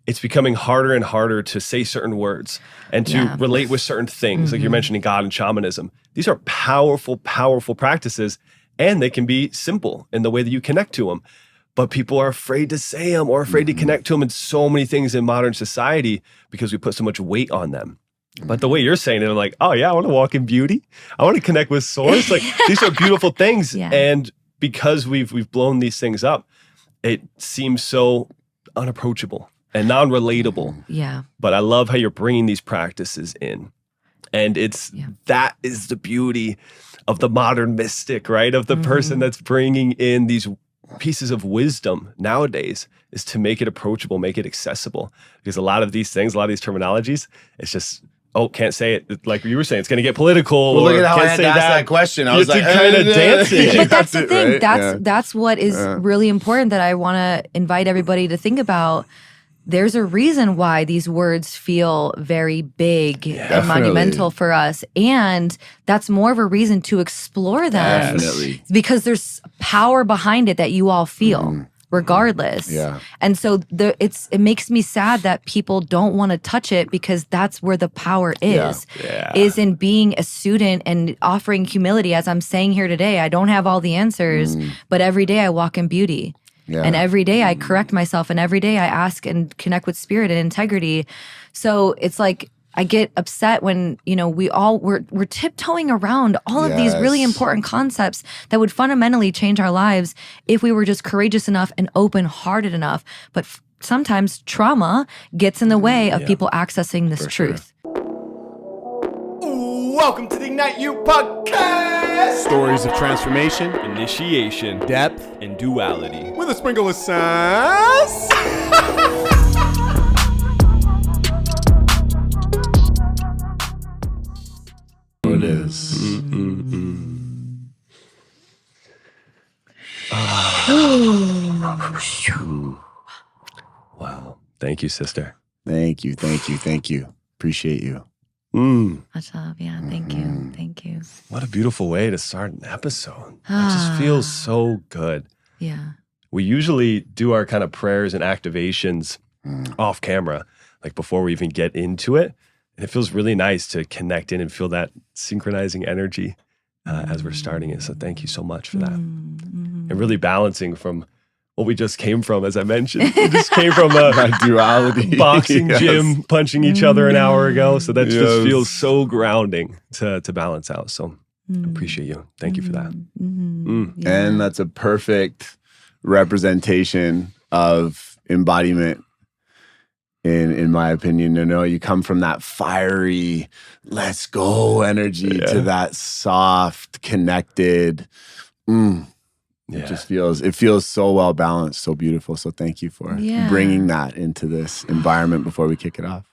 it's becoming harder and harder to say certain words and to relate with certain things. Like you're mentioning God and shamanism. These are powerful, powerful practices, and they can be simple in the way that you connect to them. But people are afraid to say them or afraid to connect to them in so many things in modern society because we put so much weight on them. But the way you're saying it, I'm like, oh yeah, I want to walk in beauty. I want to connect with source. Like these are beautiful things. And because we've blown these things up, it seems so unapproachable and non-relatable. Yeah. But I love how you're bringing these practices in. And that is the beauty of the modern mystic, right? Of the person that's bringing in these pieces of wisdom nowadays, is to make it approachable, make it accessible. Because a lot of these things, a lot of these terminologies, it's just, can't say it. Like you were saying, it's going to get political. Well, look at how can't I had say to ask that question. I was like, kind of dancing. But that's the thing. Right? That's what is really important that I want to invite everybody to think about. There's a reason why these words feel very big and monumental for us. And that's more of a reason to explore them. Definitely. Because there's power behind it that you all feel. Regardless. Yeah. And so it makes me sad that people don't want to touch it, because that's where the power is in being a student and offering humility. As I'm saying here today, I don't have all the answers, but every day I walk in beauty. Yeah. And every day I correct myself, and every day I ask and connect with spirit and integrity. So it's like, I get upset when, we're tiptoeing around all of these really important concepts that would fundamentally change our lives if we were just courageous enough and open-hearted enough. But sometimes trauma gets in the way of people accessing this truth. Welcome to the Ignite You podcast. Stories of transformation, Initiation, depth, and duality. with a sprinkle of sass. It is. Wow. Thank you, sister. Thank you. Appreciate you. Much love. Yeah. Thank you. Thank you. What a beautiful way to start an episode. It just feels so good. Yeah. We usually do our kind of prayers and activations off camera, like before we even get into it. And it feels really nice to connect in and feel that synchronizing energy as we're starting it. So thank you so much for that. And really balancing from what we just came from, as I mentioned. We just came from a Duality. boxing gym, punching each other an hour ago. So that just feels so grounding to balance out. So appreciate you. Thank you for that. And that's a perfect representation of embodiment. In my opinion, you come from that fiery, let's go energy to that soft, connected. It feels so well balanced, so beautiful. So thank you for bringing that into this environment before we kick it off.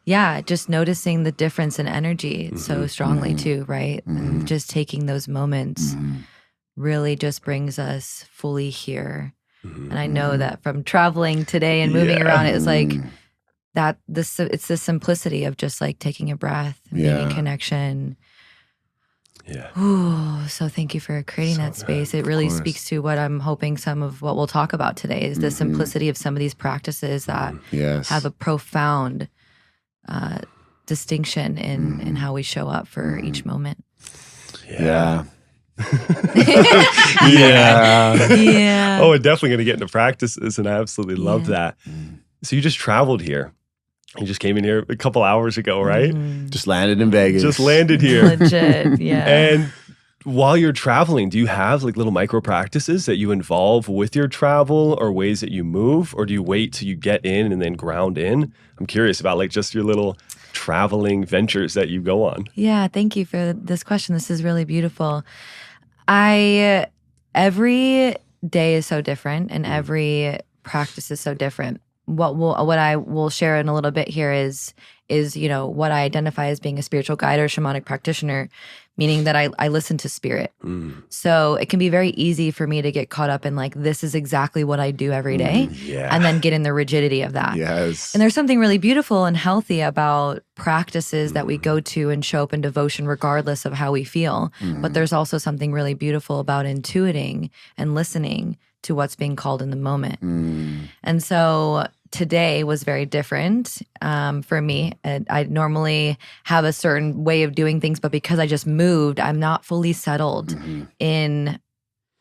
Yeah, just noticing the difference in energy so strongly too, right? And just taking those moments really just brings us fully here. And I know that from traveling today and moving around, it was like it's the simplicity of just like taking a breath and being in connection. Yeah. Ooh, so thank you for creating that space. It really speaks to what I'm hoping some of what we'll talk about today is the simplicity of some of these practices that have a profound distinction in how we show up for each moment. Yeah. Yeah. Oh, we're definitely going to get into practices, and I absolutely love that. So you just traveled here. You just came in here a couple hours ago, right? Just landed in Vegas. Just landed here. Legit, yeah. And while you're traveling, do you have like little micro practices that you involve with your travel, or ways that you move, or do you wait till you get in and then ground in? I'm curious about like just your little traveling ventures that you go on. Yeah, thank you for this question. This is really beautiful. Every day is so different, and every practice is so different. What I will share in a little bit here is what I identify as being a spiritual guide or shamanic practitioner, meaning that I listen to spirit. So it can be very easy for me to get caught up in like, this is exactly what I do every day, and then get in the rigidity of that. Yes. And there's something really beautiful and healthy about practices that we go to and show up in devotion regardless of how we feel. But there's also something really beautiful about intuiting and listening to what's being called in the moment. And so today was very different for me. I normally have a certain way of doing things, but because I just moved, I'm not fully settled in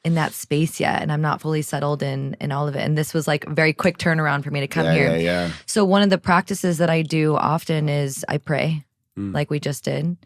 that space yet, and I'm not fully settled in all of it. And this was like a very quick turnaround for me to come here. Yeah. So one of the practices that I do often is I pray, like we just did.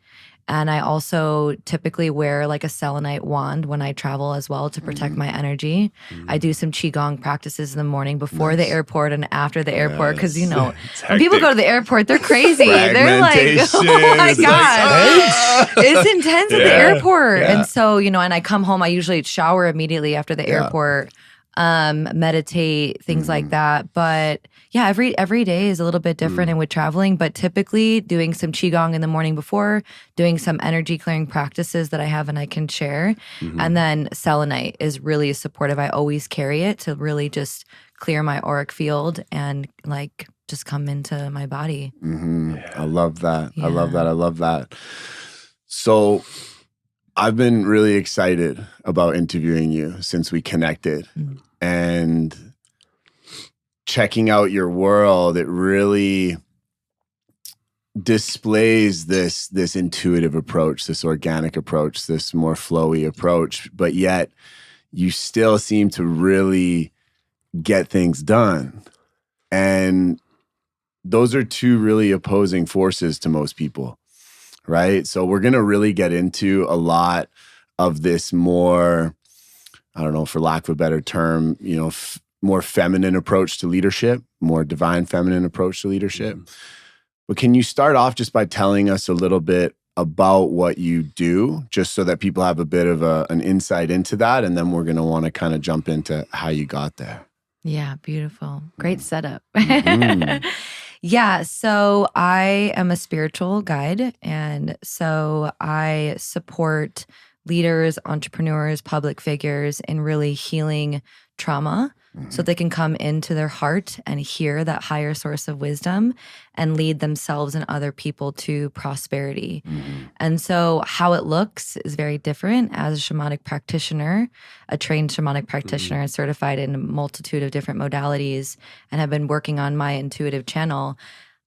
And I also typically wear like a selenite wand when I travel as well to protect my energy. I do some Qigong practices in the morning before the airport and after the airport. Because, you know, when people go to the airport, they're crazy. They're like, oh my God. It's intense at the airport. And so, you know, and I come home, I usually shower immediately after the airport, meditate, things like that. But yeah, every day is a little bit different and with traveling, but typically doing some Qigong in the morning before, doing some energy clearing practices that I have and I can share. And then selenite is really supportive. I always carry it to really just clear my auric field and like just come into my body. I love that. I love that. So I've been really excited about interviewing you since we connected. And checking out your world, it really displays this intuitive approach, this organic approach, this more flowy approach, but yet you still seem to really get things done. And those are two really opposing forces to most people, right? So we're going to really get into a lot of this more, I don't know, for lack of a better term, you know, more feminine approach to leadership, more divine feminine approach to leadership. But can you start off just by telling us a little bit about what you do, just so that people have a bit of an insight into that, and then we're going to want to kind of jump into how you got there. Yeah, beautiful. Great setup. Yeah, so I am a spiritual guide, and so I support leaders, entrepreneurs, public figures in really healing trauma so they can come into their heart and hear that higher source of wisdom and lead themselves and other people to prosperity. And so how it looks is very different. As a shamanic practitioner, a trained shamanic practitioner and certified in a multitude of different modalities and have been working on my intuitive channel,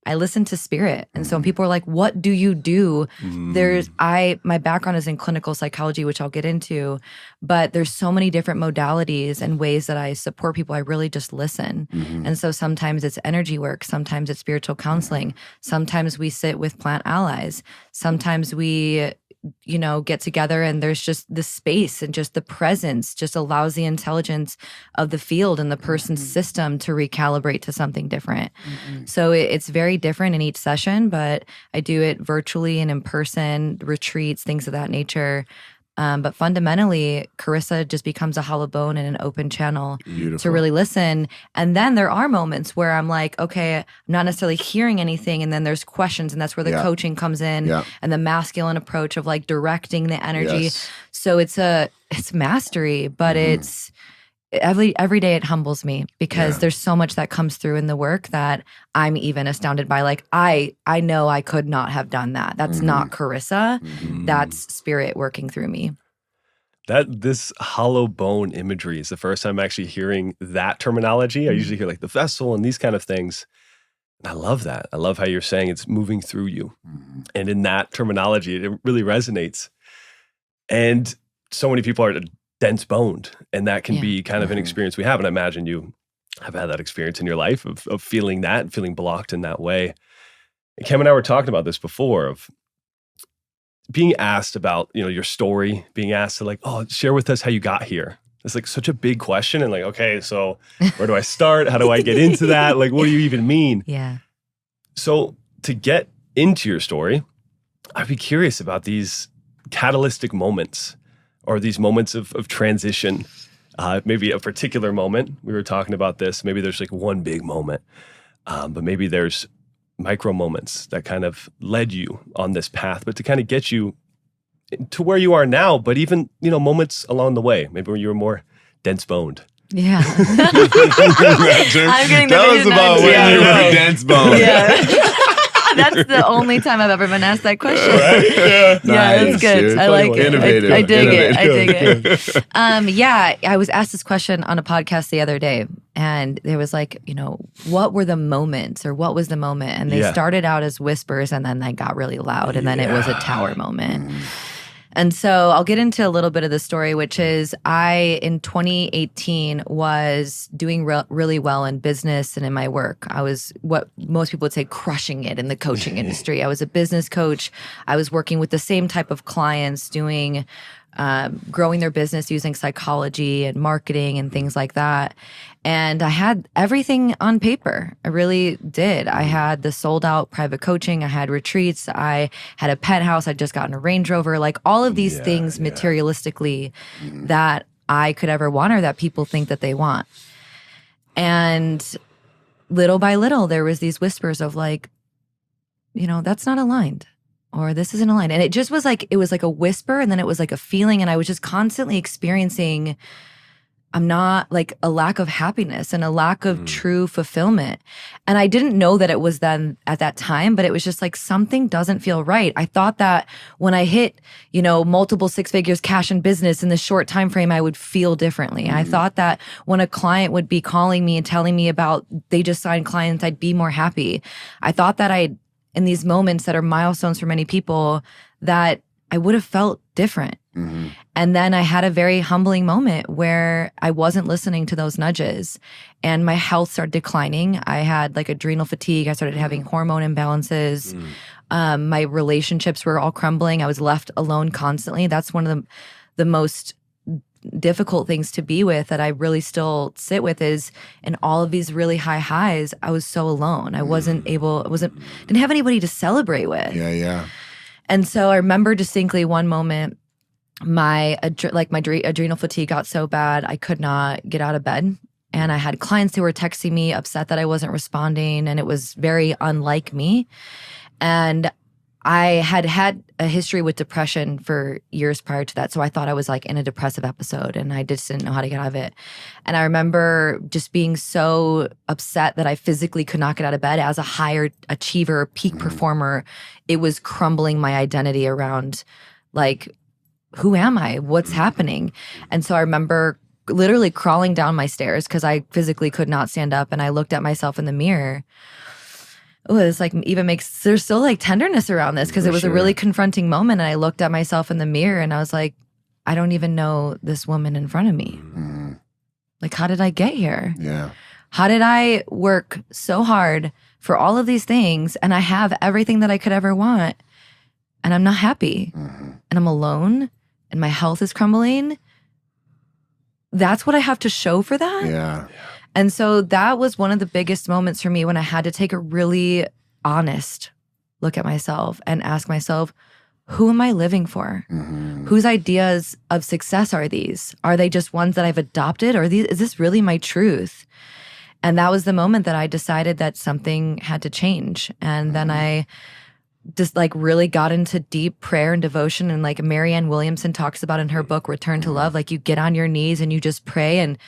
I listen to spirit. And so when people are like, what do you do? My background is in clinical psychology, which I'll get into, but there's so many different modalities and ways that I support people. I really just listen. And so sometimes it's energy work. Sometimes it's spiritual counseling. Sometimes we sit with plant allies. Sometimes we, you know, get together and there's just the space and just the presence just allows the intelligence of the field and the person's system to recalibrate to something different. So it's very different in each session, but I do it virtually and in person, retreats, things of that nature. But fundamentally, Carissa just becomes a hollow bone and an open channel to really listen. And then there are moments where I'm like, okay, I'm not necessarily hearing anything. And then there's questions, and that's where the coaching comes in and the masculine approach of like directing the energy. So it's mastery, but it's every day it humbles me because there's so much that comes through in the work that I'm even astounded by. Like, I know I could not have done that. That's not Carissa. That's spirit working through me. This hollow bone imagery is the first time I'm actually hearing that terminology. I usually hear like the vessel and these kind of things. And I love that. I love how you're saying it's moving through you. And in that terminology, it really resonates. And so many people are dense boned, and that can be kind of an experience we have. And I imagine you have had that experience in your life of feeling that and feeling blocked in that way. And Kim and I were talking about this before, of being asked about, you know, your story, being asked to like, oh, share with us how you got here. It's like such a big question. And like, okay, so where do I start? How do I get into that? Like, what do you even mean? Yeah. So to get into your story, I'd be curious about these catalytic moments, or these moments of transition. Maybe a particular moment. We were talking about this. Maybe there's like one big moment, but maybe there's micro moments that kind of led you on this path, but to kind of get you to where you are now, but even, you know, moments along the way, maybe when you were more dense boned. Yeah. I'm getting Tell us about when you were dense boned. Yeah. That's the only time I've ever been asked that question. Right? Yeah. Yeah, that's good. Dude. I like it. Innovative. I dig it. I dig it. Yeah, I was asked this question on a podcast the other day, And there was like, what were the moments or what was the moment? And they started out as whispers and then they got really loud and then it was a tower moment. And so I'll get into a little bit of the story, which is I, in 2018, was doing really well in business and in my work. I was what most people would say crushing it in the coaching industry. I was a business coach. I was working with the same type of clients doing growing their business using psychology and marketing and things like that. And I had everything on paper. I really did. I had the sold out private coaching. I had retreats. I had a pet house. I'd just gotten a Range Rover, like all of these things materialistically that I could ever want or that people think that they want. And little by little, there was these whispers of like, that's not aligned. Or this isn't aligned. And it just was like, it was like a whisper and then it was like a feeling. And I was just constantly experiencing, I'm not like a lack of happiness and a lack of true fulfillment. And I didn't know that it was then at that time, but it was just like something doesn't feel right. I thought that when I hit, multiple 6 figures cash in business in this short time frame, I would feel differently. I thought that when a client would be calling me and telling me about they just signed clients, I'd be more happy. I thought that in these moments that are milestones for many people, that I would have felt different. And then I had a very humbling moment where I wasn't listening to those nudges and my health started declining. I had like adrenal fatigue. I started having hormone imbalances. My relationships were all crumbling. I was left alone constantly. That's one of the most difficult things to be with that I really still sit with is in all of these really high highs, I was so alone. I didn't have anybody to celebrate with. Yeah. And so I remember distinctly one moment, my adrenal fatigue got so bad, I could not get out of bed. And I had clients who were texting me upset that I wasn't responding. And it was very unlike me. And I had a history with depression for years prior to that. So I thought I was like in a depressive episode and I just didn't know how to get out of it. And I remember just being so upset that I physically could not get out of bed as a higher achiever, peak performer. It was crumbling my identity around like, who am I? What's happening? And so I remember literally crawling down my stairs because I physically could not stand up. And I looked at myself in the mirror. Oh, it's like there's still like tenderness around this because it was a really confronting moment. And I looked at myself in the mirror and I was like, I don't even know this woman in front of me. Like, how did I get here? Yeah. How did I work so hard for all of these things and I have everything that I could ever want and I'm not happy and I'm alone and my health is crumbling? That's what I have to show for that? Yeah. And so that was one of the biggest moments for me when I had to take a really honest look at myself and ask myself, who am I living for? Whose ideas of success are these? Are they just ones that I've adopted? Or is this really my truth? And that was the moment that I decided that something had to change. And then I just like really got into deep prayer and devotion. And like Marianne Williamson talks about in her book, Return to Love, like you get on your knees and you just pray. And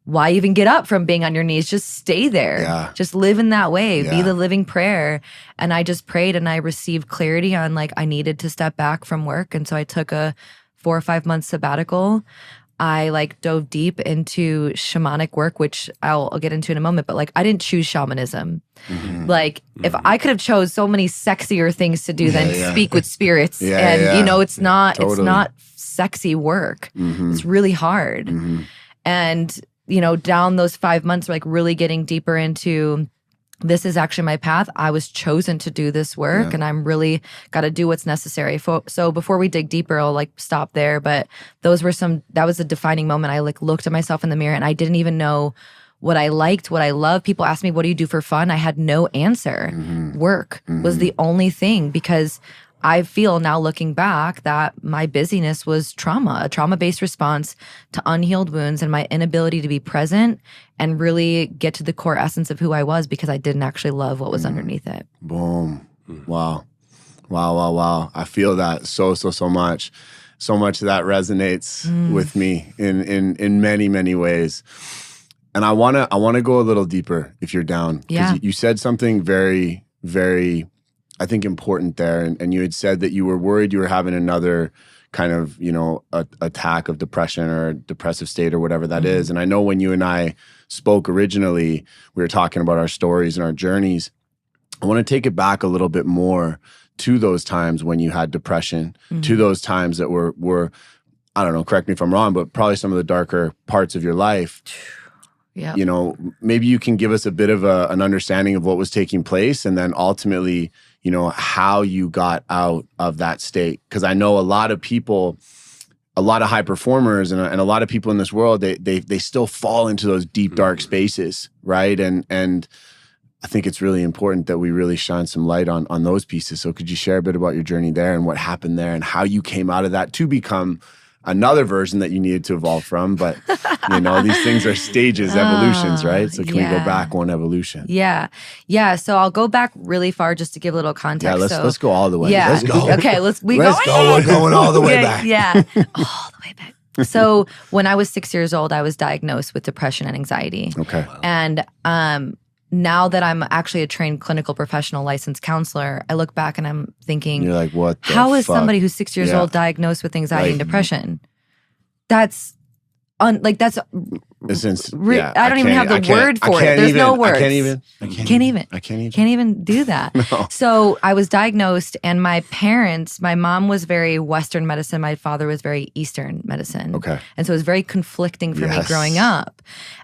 why even get up from being on your knees? Just stay there. Yeah. Just live in that way. Yeah. Be the living prayer. And I just prayed and I received clarity on like I needed to step back from work. And so I took a 4 or 5 month sabbatical. I like dove deep into shamanic work, which I'll get into in a moment, but like I didn't choose shamanism. Like if I could have chose so many sexier things to do than speak with spirits. It's not sexy work. It's really hard. And, down those 5 months, like really getting deeper into this is actually my path. I was chosen to do this work and I'm really got to do what's necessary. So before we dig deeper, I'll like stop there. But that was a defining moment. I like looked at myself in the mirror and I didn't even know what I liked, what I loved. People asked me, what do you do for fun? I had no answer. Work was the only thing because I feel now looking back that my busyness was trauma, a trauma-based response to unhealed wounds and my inability to be present and really get to the core essence of who I was because I didn't actually love what was underneath it. Boom. Wow. I feel that so much. So much that resonates with me in many, many ways. And I wanna go a little deeper if you're down. Yeah. You said something very, very I think, important there. And you had said that you were worried you were having another kind of, attack of depression or depressive state or whatever that is. And I know when you and I spoke originally, we were talking about our stories and our journeys. I want to take it back a little bit more to those times when you had depression, to those times that were, I don't know, correct me if I'm wrong, but probably some of the darker parts of your life. Yeah. Maybe you can give us a bit of an understanding of what was taking place, and then ultimately, how you got out of that state. Because I know a lot of people, a lot of high performers, and a lot of people in this world, they still fall into those deep, dark spaces, right? And I think it's really important that we really shine some light on those pieces. So could you share a bit about your journey there and what happened there and how you came out of that to become another version that you needed to evolve from? But, these things are stages, evolutions, right? So can we go back one evolution? Yeah. So I'll go back really far just to give a little context. Yeah, let's go all the way. Yeah. Let's go. Okay, let's go. We're going all the way back. Yeah, all the way back. So when I was 6 years old, I was diagnosed with depression and anxiety. Okay. And now that I'm actually a trained clinical professional licensed counselor, I look back and I'm thinking, you're like, what the how is fuck? somebody who's 6 years old diagnosed with anxiety and depression? That's I don't even have the word for it. There's no words. I can't even do that. No. So I was diagnosed, and my parents, my mom was very Western medicine, my father was very Eastern medicine. Okay. And so it was very conflicting for me Yes. growing up.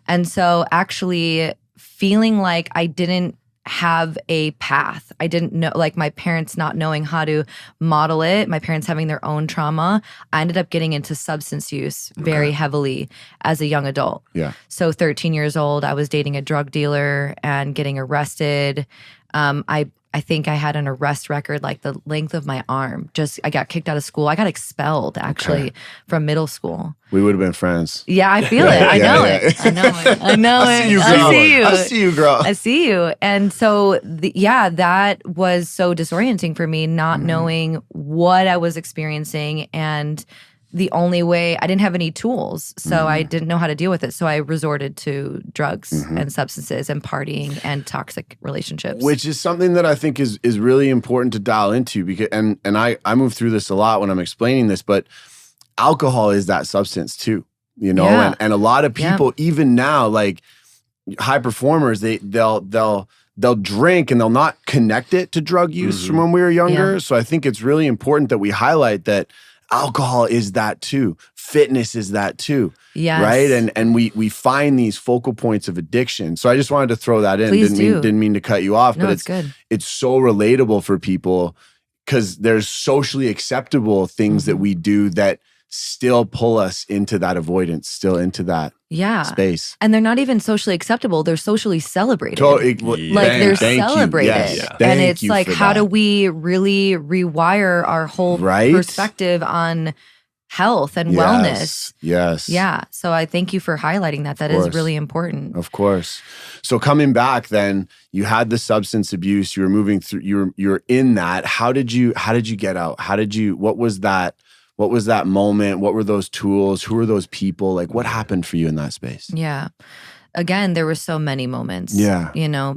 And so actually feeling like I didn't have a path. I didn't know, like my parents not knowing how to model it, my parents having their own trauma. I ended up getting into substance use very heavily as a young adult. Yeah. So 13 years old, I was dating a drug dealer and getting arrested. I think I had an arrest record like the length of my arm. I got kicked out of school. I got expelled actually from middle school. We would have been friends. Yeah, I feel it. I know it. I see you, girl. I see you. And so, that was so disorienting for me, not knowing what I was experiencing. And the only way, I didn't have any tools. So I didn't know how to deal with it. So I resorted to drugs and substances and partying and toxic relationships. Which is something that I think is really important to dial into, because and I move through this a lot when I'm explaining this, but alcohol is that substance too, and a lot of people even now, like high performers, they'll drink and they'll not connect it to drug use from when we were younger. Yeah. So I think it's really important that we highlight that alcohol is that too. Fitness is that too. Yes. Right? And we find these focal points of addiction. So I just wanted to throw that in. Please Didn't mean to cut you off, no, but it's good. It's so relatable for people because there's socially acceptable things that we do that still pull us into that avoidance, still into that space. And they're not even socially acceptable. They're socially celebrated. They're celebrated. Yes. Yeah. And it's like, how do we really rewire our whole perspective on health and wellness? Yes. Yeah. So I thank you for highlighting that. That is really important. Of course. So coming back then, you had the substance abuse, you were moving through, you're in that. How did you get out? What was that moment? What were those tools? Who were those people? Like, what happened for you in that space? Yeah. Again, there were so many moments. Yeah.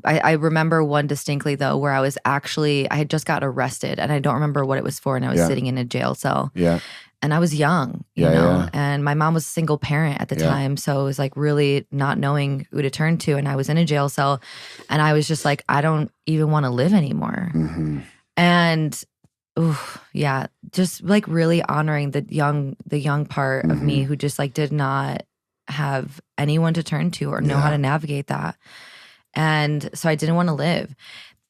I remember one distinctly, though, where I had just got arrested and I don't remember what it was for. And I was sitting in a jail cell. Yeah. And I was young, you know, and my mom was a single parent at the time. So it was like really not knowing who to turn to. And I was in a jail cell and I was just like, I don't even want to live anymore. And just like really honoring the young part of me who just like did not have anyone to turn to or know how to navigate that. And so I didn't want to live.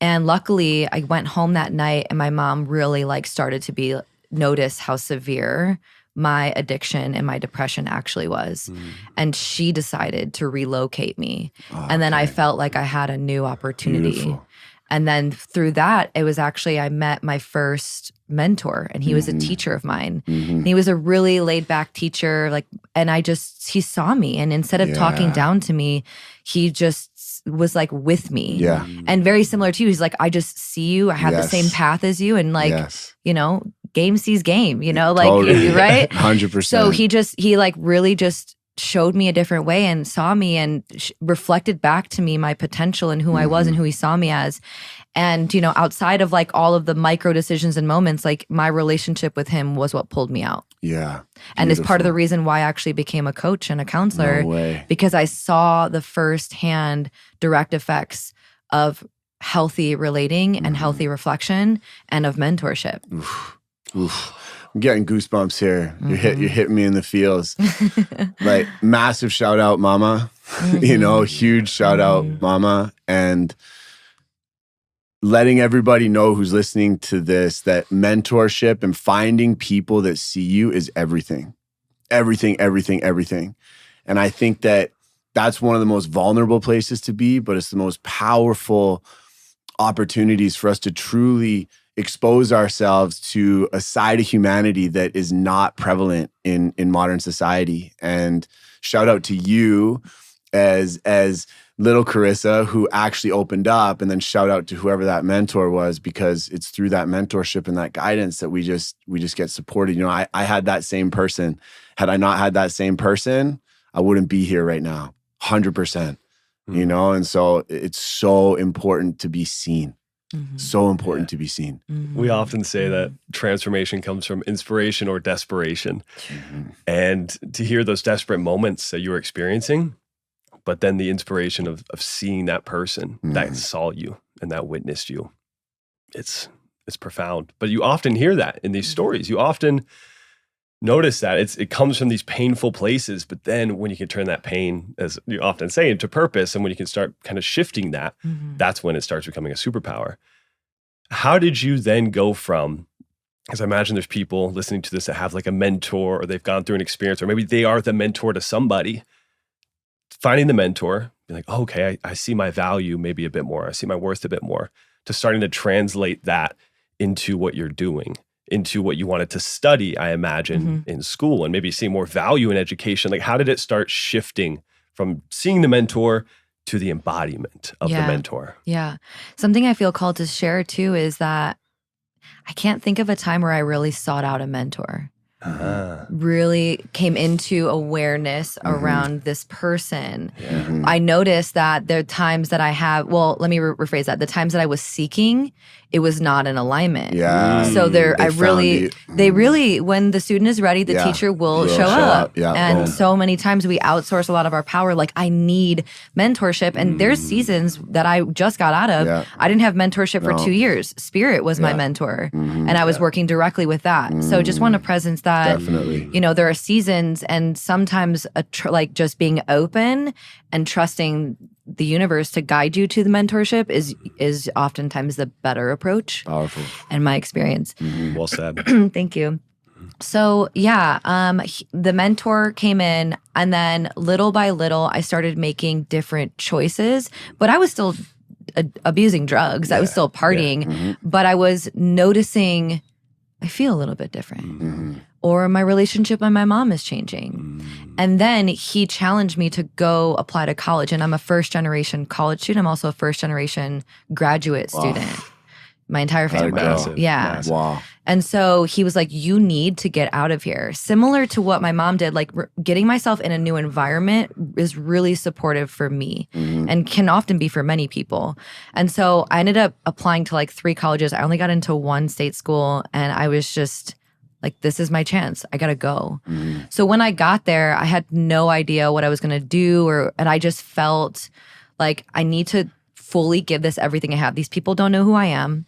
And luckily I went home that night and my mom really like started to notice how severe my addiction and my depression actually was. And she decided to relocate me. And then I felt like I had a new opportunity. Beautiful. And then through that, it was actually, I met my first mentor and he was a teacher of mine. And he was a really laid back teacher. And he saw me and instead of talking down to me, he just was like with me. Yeah. And very similar to you, he's like, I just see you. I have the same path as you. And game sees game, like, totally. right? 100%. So he like really just showed me a different way and saw me and reflected back to me my potential and who I was and who he saw me as. And, you know, outside of like all of the micro decisions and moments, like my relationship with him was what pulled me out. Yeah. And it's part of the reason why I actually became a coach and a counselor. No way. Because I saw the firsthand direct effects of healthy relating and healthy reflection and of mentorship. Oof. I'm getting goosebumps here. You're hitting me in the feels. Like, massive shout out, Mama. You know, huge shout out, Mama. And letting everybody know who's listening to this that mentorship and finding people that see you is everything. Everything, everything, everything. And I think that that's one of the most vulnerable places to be, but it's the most powerful opportunities for us to truly expose ourselves to a side of humanity that is not prevalent in modern society. And shout out to you as little Carissa, who actually opened up, and then shout out to whoever that mentor was, because it's through that mentorship and that guidance that we just get supported. You know, I had that same person. Had I not had that same person, I wouldn't be here right now, 100%. You know, and so it's so important to be seen. So important to be seen. We often say that transformation comes from inspiration or desperation. And to hear those desperate moments that you were experiencing, but then the inspiration of seeing that person that saw you and that witnessed you, it's profound. But you often hear that in these stories. You often notice that it comes from these painful places, but then when you can turn that pain, as you often say, into purpose, and when you can start kind of shifting that, that's when it starts becoming a superpower. How did you then go from, because I imagine there's people listening to this that have like a mentor, or they've gone through an experience, or maybe they are the mentor to somebody, finding the mentor, being like, oh, okay, I see my value maybe a bit more, I see my worth a bit more, to starting to translate that into what you're doing, into what you wanted to study, I imagine, in school, and maybe seeing more value in education. Like, how did it start shifting from seeing the mentor to the embodiment of the mentor? Yeah. Something I feel called to share too is that I can't think of a time where I really sought out a mentor. Really came into awareness around this person. I noticed that there are times that I have, well, let me rephrase that. The times that I was seeking, it was not in alignment. So they really, when the student is ready, the teacher will show up. And so many times we outsource a lot of our power. Like, I need mentorship. And there's seasons that I just got out of. I didn't have mentorship for 2 years. Spirit was my mentor. And I was working directly with that. So just want to presence that, definitely. You know, there are seasons, and sometimes like just being open and trusting the universe to guide you to the mentorship is oftentimes the better approach. Powerful. In my experience. Well said. Thank you. So the mentor came in, and then little by little, I started making different choices, but I was still abusing drugs. I was still partying, but I was noticing I feel a little bit different. Or my relationship with my mom is changing. And then he challenged me to go apply to college. And I'm a first-generation college student. I'm also a first-generation graduate student. My entire family. Massive. Wow. And so he was like, you need to get out of here. Similar to what my mom did, like getting myself in a new environment is really supportive for me and can often be for many people. And so I ended up applying to like 3 colleges. I only got into 1 state school, and I was just like, this is my chance. I gotta go. So when I got there, I had no idea what I was gonna do, and I just felt like I need to fully give this everything I have. These people don't know who I am.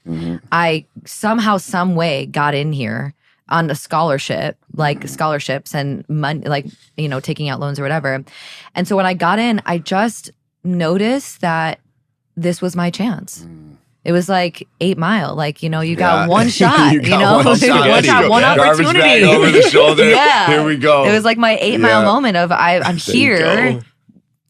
I somehow, some way got in here on a scholarship, like scholarships and money, like, you know, taking out loans or whatever. And so when I got in, I just noticed that this was my chance. It was like 8 Mile, like, you know, you got one shot, you know, one shot, one opportunity. Bag over the shoulder. Here we go. It was like my 8 Mile moment of I'm here.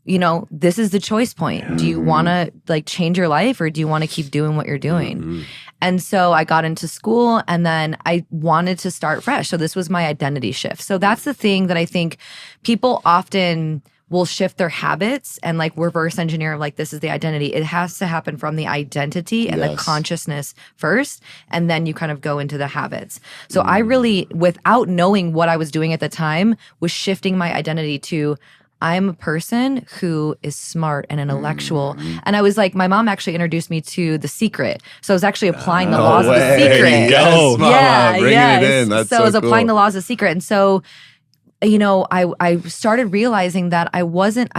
You know, this is the choice point. Do you want to like change your life, or do you want to keep doing what you're doing? And so I got into school, and then I wanted to start fresh. So this was my identity shift. So that's the thing that I think people often will shift their habits and like reverse engineer like this is the identity. It has to happen from the identity and the consciousness first, and then you kind of go into the habits. So I really, without knowing what I was doing at the time, was shifting my identity to I'm a person who is smart and intellectual. And I was like, my mom actually introduced me to The Secret. So I was actually applying the laws of The Secret. Yes, mama, Yeah, bringing yes. it in. That's so I was cool. applying the laws of Secret. And so, you know, I started realizing that I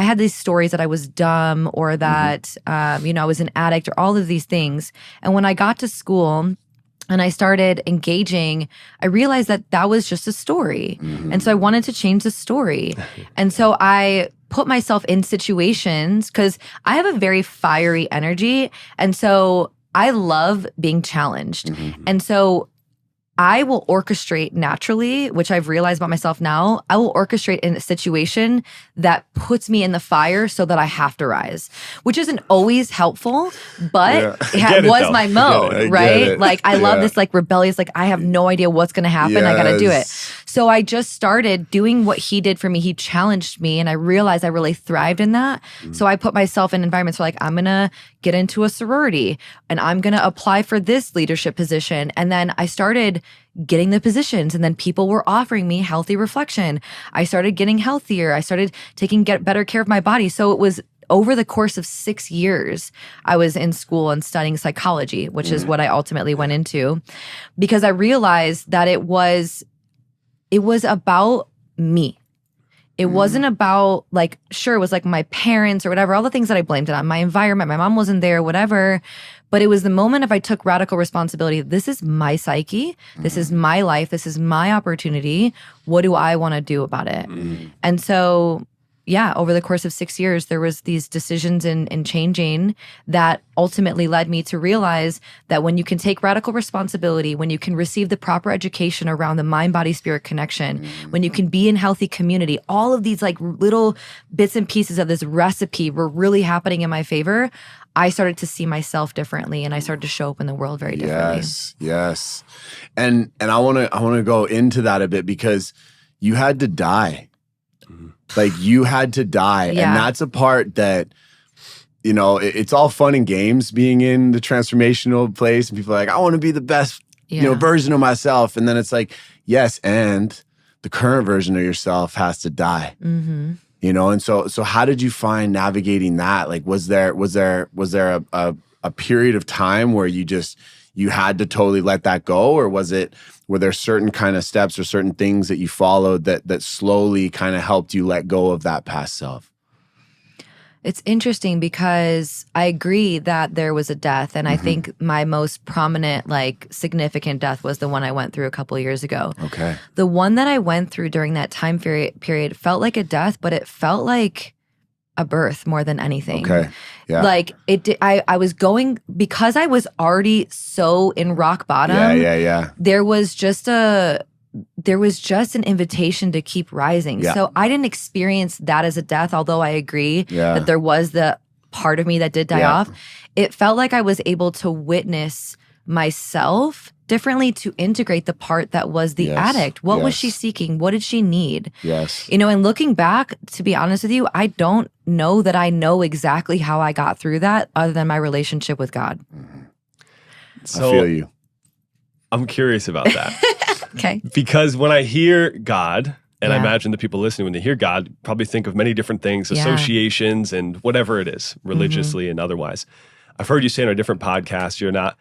had these stories that I was dumb or that, you know, I was an addict or all of these things. And when I got to school, and I started engaging, I realized that that was just a story. And so I wanted to change the story. And so I put myself in situations because I have a very fiery energy. And so I love being challenged. And so I will orchestrate naturally, which I've realized about myself now. I will orchestrate in a situation that puts me in the fire so that I have to rise, which isn't always helpful, but it was my mode, right? Like I love this like rebellious, like I have no idea what's going to happen. I got to do it. So I just started doing what he did for me. He challenged me and I realized I really thrived in that. So I put myself in environments where like, I'm going to get into a sorority and I'm going to apply for this leadership position. And then I started getting the positions and then people were offering me healthy reflection. I started getting healthier. I started get better care of my body. So it was over the course of 6 years, I was in school and studying psychology, which is what I ultimately went into because I realized that it was about me. It wasn't about like, sure, it was like my parents or whatever, all the things that I blamed it on, my environment, my mom wasn't there, whatever. But it was the moment if I took radical responsibility, this is my psyche, this is my life, this is my opportunity. What do I want to do about it? And so, yeah, over the course of 6 years, there was these decisions in changing that ultimately led me to realize that when you can take radical responsibility, when you can receive the proper education around the mind, body, spirit connection, when you can be in healthy community, all of these like little bits and pieces of this recipe were really happening in my favor. I started to see myself differently and I started to show up in the world very differently. Yes. And I want to go into that a bit because you had to die. Like you had to die. And that's a part that, you know, it's all fun and games being in the transformational place. And people are like, I want to be the best, you know, version of myself. And then it's like, yes, and the current version of yourself has to die. You know, and so how did you find navigating that? Like, was there a period of time where you had to totally let that go, or were there certain kind of steps or certain things that you followed that slowly kind of helped you let go of that past self? It's interesting because I agree that there was a death. And I think my most prominent, like significant death was the one I went through a couple of years ago. Okay. The one that I went through during that time period felt like a death, but it felt like a birth more than anything. Okay. Yeah. Like I was going, because I was already so in rock bottom. Yeah. There was just an invitation to keep rising. Yeah. So I didn't experience that as a death, although I agree that there was the part of me that did die off. It felt like I was able to witness myself differently, to integrate the part that was the addict. What was she seeking? What did she need? Yes. You know, and looking back, to be honest with you, I don't know that I know exactly how I got through that other than my relationship with God. So, I feel you. I'm curious about that. Okay. Because when I hear God, and I imagine the people listening, when they hear God, probably think of many different things, associations and whatever it is, religiously and otherwise. I've heard you say on a different podcast, you're not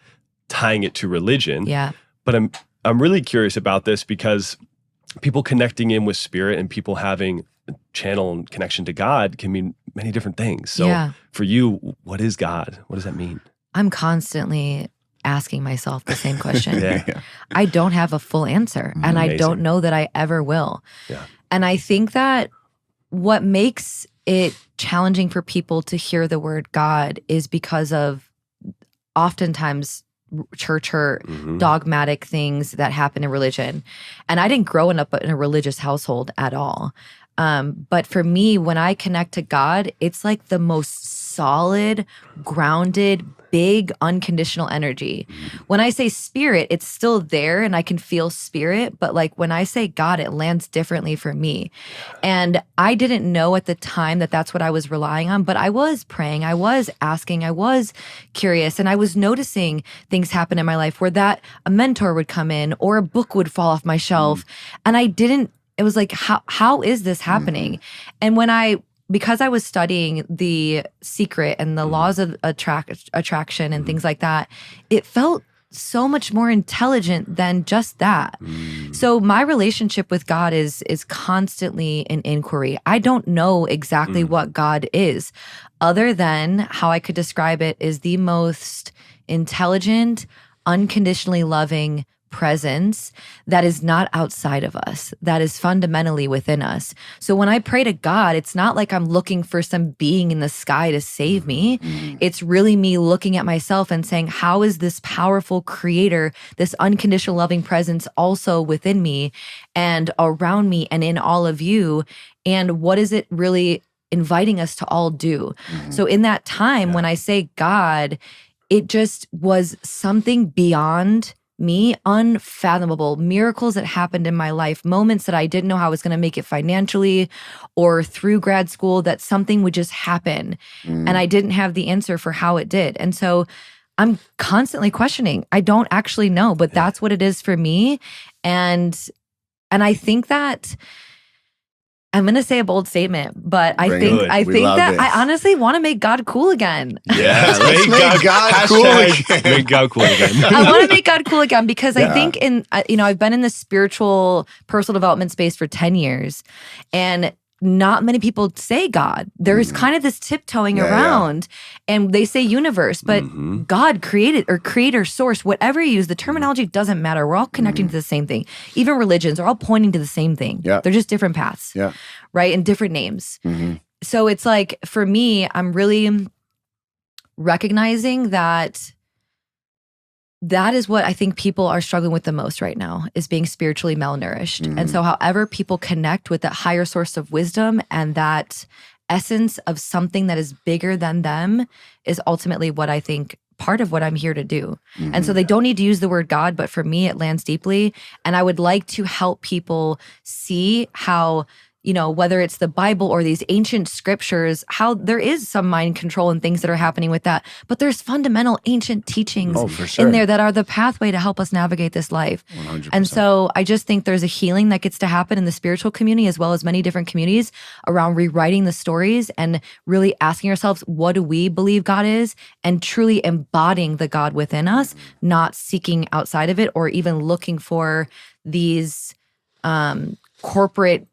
tying it to religion. Yeah. But I'm really curious about this because people connecting in with spirit and people having a channel and connection to God can mean many different things. So for you, what is God? What does that mean? I'm constantly asking myself the same question. I don't have a full answer, and I don't know that I ever will. Yeah. And I think that what makes it challenging for people to hear the word God is because of oftentimes church hurt, dogmatic things that happen in religion. And I didn't grow up in a religious household at all. But for me, when I connect to God, it's like the most solid, grounded, big unconditional energy. When I say spirit, it's still there and I can feel spirit, but like when I say God, it lands differently for me. And I didn't know at the time that that's what I was relying on, but I was praying, I was asking, I was curious, and I was noticing things happen in my life where that a mentor would come in or a book would fall off my shelf. And it was like, how is this happening? And because I was studying The Secret and the laws of attraction and things like that, it felt so much more intelligent than just that. So my relationship with God is constantly an inquiry. I don't know exactly what God is, other than how I could describe it is the most intelligent, unconditionally loving presence that is not outside of us, that is fundamentally within us. So when I pray to God, it's not like I'm looking for some being in the sky to save me. It's really me looking at myself and saying, how is this powerful creator, this unconditional loving presence also within me and around me and in all of you? And what is it really inviting us to all do? So in that time, when I say God, it just was something beyond me, unfathomable miracles that happened in my life, moments that I didn't know how I was going to make it financially or through grad school, that something would just happen. And I didn't have the answer for how it did. And so I'm constantly questioning. I don't actually know, but that's what it is for me. And I think that I'm going to say a bold statement, but I think that I honestly want to make God cool again. Yeah, let's make God cool again. Make God cool again. I want to make God cool again because I think I've been in the spiritual personal development space for 10 years and not many people say God. There's kind of this tiptoeing around and they say universe, but God created or creator source, whatever you use, the terminology doesn't matter. We're all connecting to the same thing. Even religions are all pointing to the same thing. They're just different paths, right? And different names. So it's like, for me, I'm really recognizing that is what I think people are struggling with the most right now, is being spiritually malnourished. And so however people connect with that higher source of wisdom and that essence of something that is bigger than them is ultimately what I think part of what I'm here to do. And so they don't need to use the word God, but for me, it lands deeply. And I would like to help people see how, whether it's the Bible or these ancient scriptures, how there is some mind control and things that are happening with that. But there's fundamental ancient teachings in there that are the pathway to help us navigate this life. 100%. And so I just think there's a healing that gets to happen in the spiritual community as well as many different communities around rewriting the stories and really asking ourselves, what do we believe God is? And truly embodying the God within us, not seeking outside of it or even looking for these corporate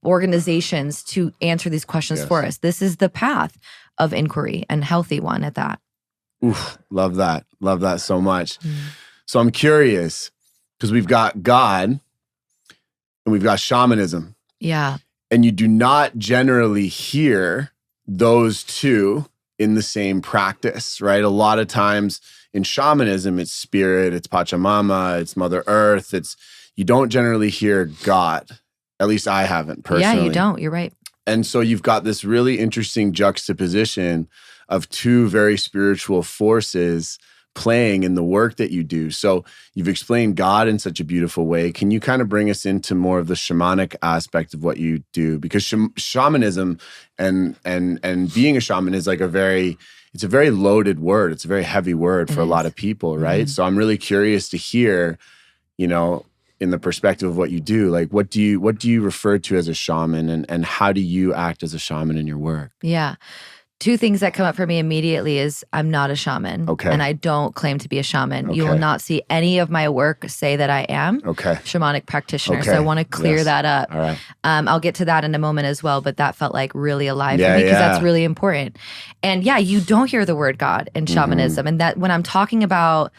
organizations to answer these questions for us. This is the path of inquiry, and healthy one at that. Oof, love that. Love that so much. So I'm curious, because we've got God and we've got shamanism. Yeah. And you do not generally hear those two in the same practice, right? A lot of times in shamanism, it's spirit, it's Pachamama, it's Mother Earth, you don't generally hear God. At least I haven't personally. Yeah, you don't. You're right. And so you've got this really interesting juxtaposition of two very spiritual forces playing in the work that you do. So you've explained God in such a beautiful way. Can you kind of bring us into more of the shamanic aspect of what you do? Because shamanism and being a shaman is like it's a very loaded word. It's a very heavy word for a lot of people, right? So I'm really curious to hear, in the perspective of what you do, like what do you refer to as a shaman and how do you act as a shaman in your work? Yeah. Two things that come up for me immediately is I'm not a shaman. Okay. And I don't claim to be a shaman. Okay. You will not see any of my work say that I am shamanic practitioner. So I want to clear that up. All right. I'll get to that in a moment as well, but that felt like really alive for me because that's really important. And you don't hear the word God in shamanism. And that when I'm talking about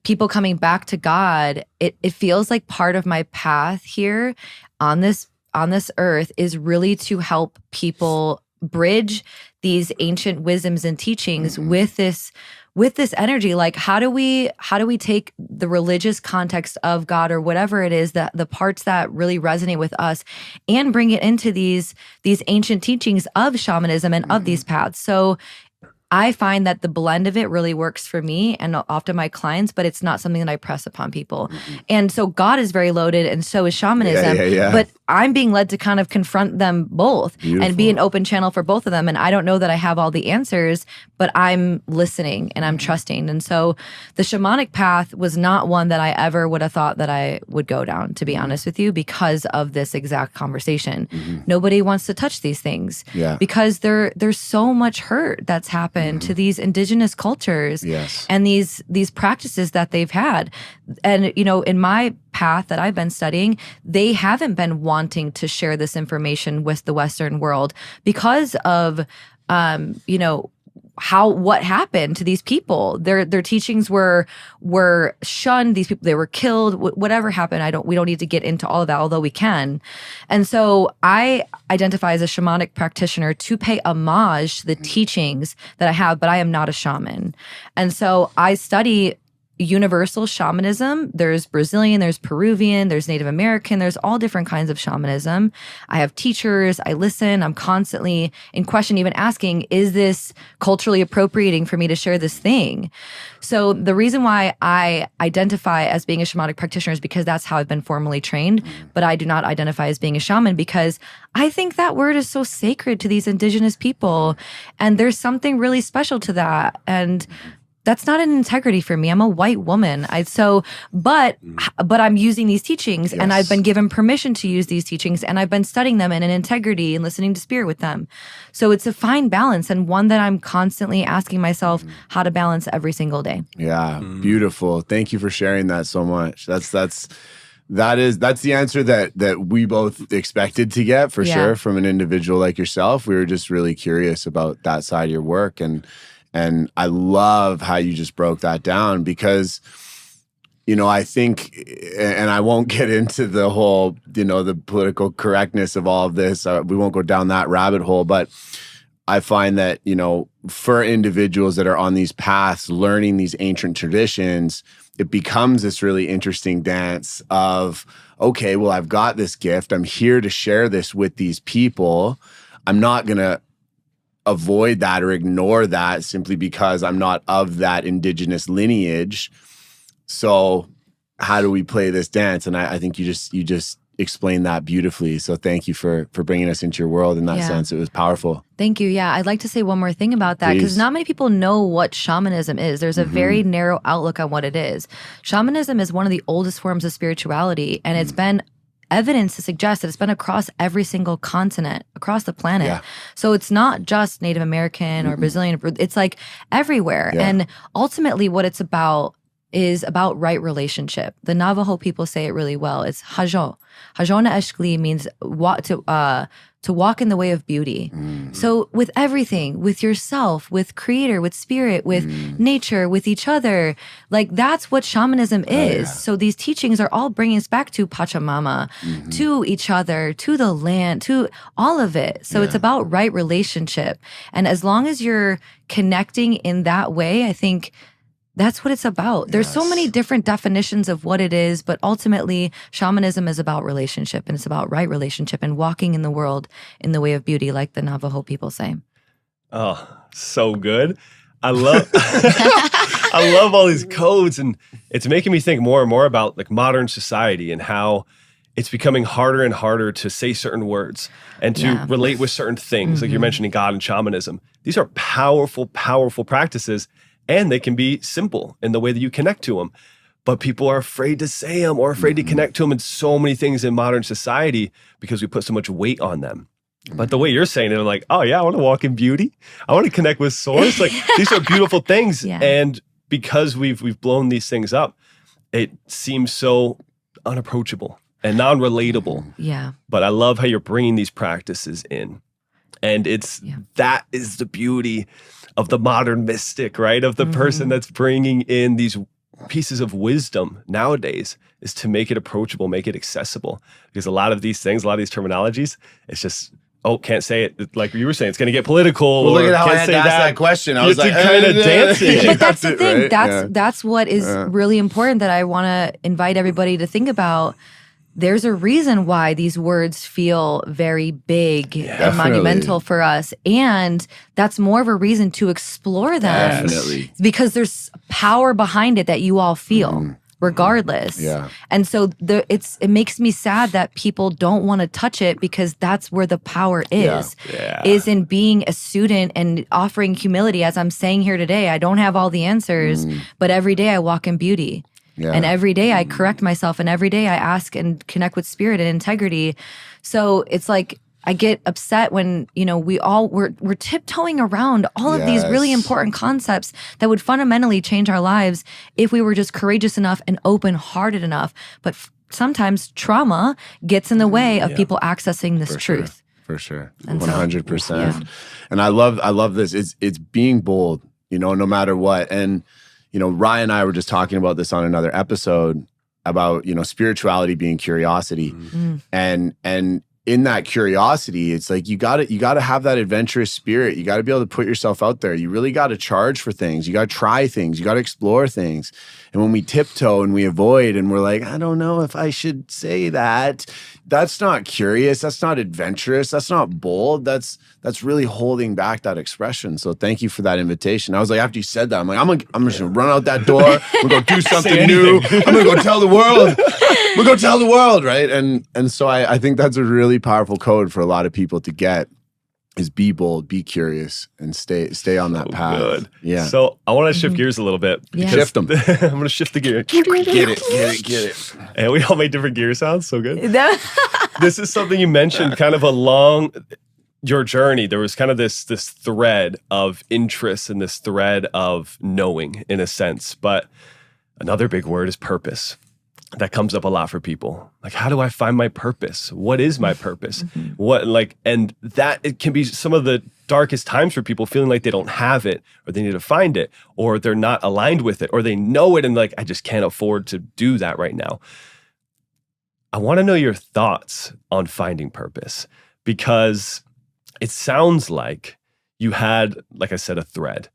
people coming back to God, it feels like part of my path here on this earth is really to help people bridge these ancient wisdoms and teachings with this energy. Like how do we take the religious context of God or whatever it is, that the parts that really resonate with us, and bring it into these ancient teachings of shamanism and of these paths. So I find that the blend of it really works for me and often my clients, but it's not something that I press upon people. And so God is very loaded and so is shamanism. But I'm being led to kind of confront them both and be an open channel for both of them. And I don't know that I have all the answers, but I'm listening and I'm trusting. And so the shamanic path was not one that I ever would have thought that I would go down, to be honest with you, because of this exact conversation. Nobody wants to touch these things because there's so much hurt that's happened to these indigenous cultures and these practices that they've had. And, you know, in my path that I've been studying, they haven't been wanting to share this information with the Western world because of, you know, what happened to these people. Their teachings were shunned. These people, they were killed. Whatever happened, we don't need to get into all of that, although we can. And so I identify as a shamanic practitioner to pay homage to the teachings that I have, but I am not a shaman. And so I study universal shamanism. There's Brazilian, there's Peruvian, there's Native American, there's all different kinds of shamanism. I have teachers, I listen, I'm constantly in question, even asking, is this culturally appropriating for me to share this thing? So the reason why I identify as being a shamanic practitioner is because that's how I've been formally trained, but I do not identify as being a shaman because I think that word is so sacred to these indigenous people, and there's something really special to that. And that's not an integrity for me. I'm a white woman. But I'm using these teachings and I've been given permission to use these teachings and I've been studying them in an integrity and listening to spirit with them. So it's a fine balance and one that I'm constantly asking myself how to balance every single day. Yeah, beautiful. Thank you for sharing that so much. That's the answer that we both expected to get for sure from an individual like yourself. We were just really curious about that side of your work, and I love how you just broke that down because, you know, I think, and I won't get into the whole, you know, the political correctness of all of this. We won't go down that rabbit hole, but I find that, you know, for individuals that are on these paths, learning these ancient traditions, it becomes this really interesting dance of, okay, well, I've got this gift. I'm here to share this with these people. I'm not going to avoid that or ignore that simply because I'm not of that indigenous lineage. So how do we play this dance? And I think you just explained that beautifully. So thank you for bringing us into your world in that sense. It was powerful. Thank you. Yeah, I'd like to say one more thing about that because not many people know what shamanism is. There's a very narrow outlook on what it is. Shamanism is one of the oldest forms of spirituality, and it's been evidence to suggest that it's been across every single continent, across the planet. Yeah. So it's not just Native American or Brazilian, it's like everywhere. Yeah. And ultimately what it's about is about right relationship. The Navajo people say it really well. It's hajo. Hajona eshkli means to walk in the way of beauty. So with everything, with yourself, with creator, with spirit, with nature, with each other, like that's what shamanism is. So these teachings are all bringing us back to Pachamama, to each other, to the land, to all of it. So it's about right relationship. And as long as you're connecting in that way, I think that's what it's about. There's so many different definitions of what it is, but ultimately shamanism is about relationship and it's about right relationship and walking in the world in the way of beauty, like the Navajo people say. Oh, so good. I love I love all these codes, and it's making me think more and more about like modern society and how it's becoming harder and harder to say certain words and to relate with certain things. Like you're mentioning God and shamanism. These are powerful, powerful practices. And they can be simple in the way that you connect to them. But people are afraid to say them or afraid to connect to them in so many things in modern society because we put so much weight on them. But the way you're saying it, I'm like, oh yeah, I want to walk in beauty. I want to connect with source. Like these are beautiful things. And because we've blown these things up, it seems so unapproachable and non-relatable. Yeah. But I love how you're bringing these practices in. And that is the beauty of the modern mystic, right? Of the person that's bringing in these pieces of wisdom nowadays is to make it approachable, make it accessible. Because a lot of these things, a lot of these terminologies, it's just, can't say it. Like you were saying, it's going to get political. Well, look at how I had to ask that question. I was like, kind of dancing. But that's the thing. Right? That's what is really important that I want to invite everybody to think about. there's a reason why these words feel very big and monumental for us. And that's more of a reason to explore them. Definitely. Because there's power behind it that you all feel. Regardless. Yeah. And so it makes me sad that people don't want to touch it because that's where the power is. Is in being a student and offering humility. As I'm saying here today, I don't have all the answers, but every day I walk in beauty. Yeah. And every day I correct myself, and every day I ask and connect with spirit and integrity. So it's like I get upset when, we're tiptoeing around all of these really important concepts that would fundamentally change our lives if we were just courageous enough and open-hearted enough. But sometimes trauma gets in the way of people accessing this truth. For sure. And 100%. And I love this. It's being bold, no matter what. And, Ryan and I were just talking about this on another episode about, spirituality being curiosity. And in that curiosity, it's like you gotta have that adventurous spirit. You gotta be able to put yourself out there. You really gotta charge for things. You gotta try things. You gotta explore things. And when we tiptoe and we avoid and we're like, I don't know if I should say that, that's not curious. That's not adventurous. That's not bold. That's really holding back that expression. So thank you for that invitation. I was like, after you said that, I'm like, I'm just gonna run out that door. I'm gonna go do something new. I'm gonna go tell the world. We're gonna tell the world, right? And so I think that's a really powerful code for a lot of people to get is be bold, be curious, and stay on that path. Good. Yeah. So I want to shift gears a little bit. Yeah. Shift them. I'm going to shift the gear. Get it. And we all make different gear sounds. So good. This is something you mentioned kind of along your journey. There was kind of this thread of interest and this thread of knowing in a sense. But another big word is purpose. That comes up a lot for people. Like, how do I find my purpose? What is my purpose? And that it can be some of the darkest times for people, feeling like they don't have it, or they need to find it, or they're not aligned with it, or they know it and like, I just can't afford to do that right now. I want to know your thoughts on finding purpose, because it sounds like you had, like I said, a thread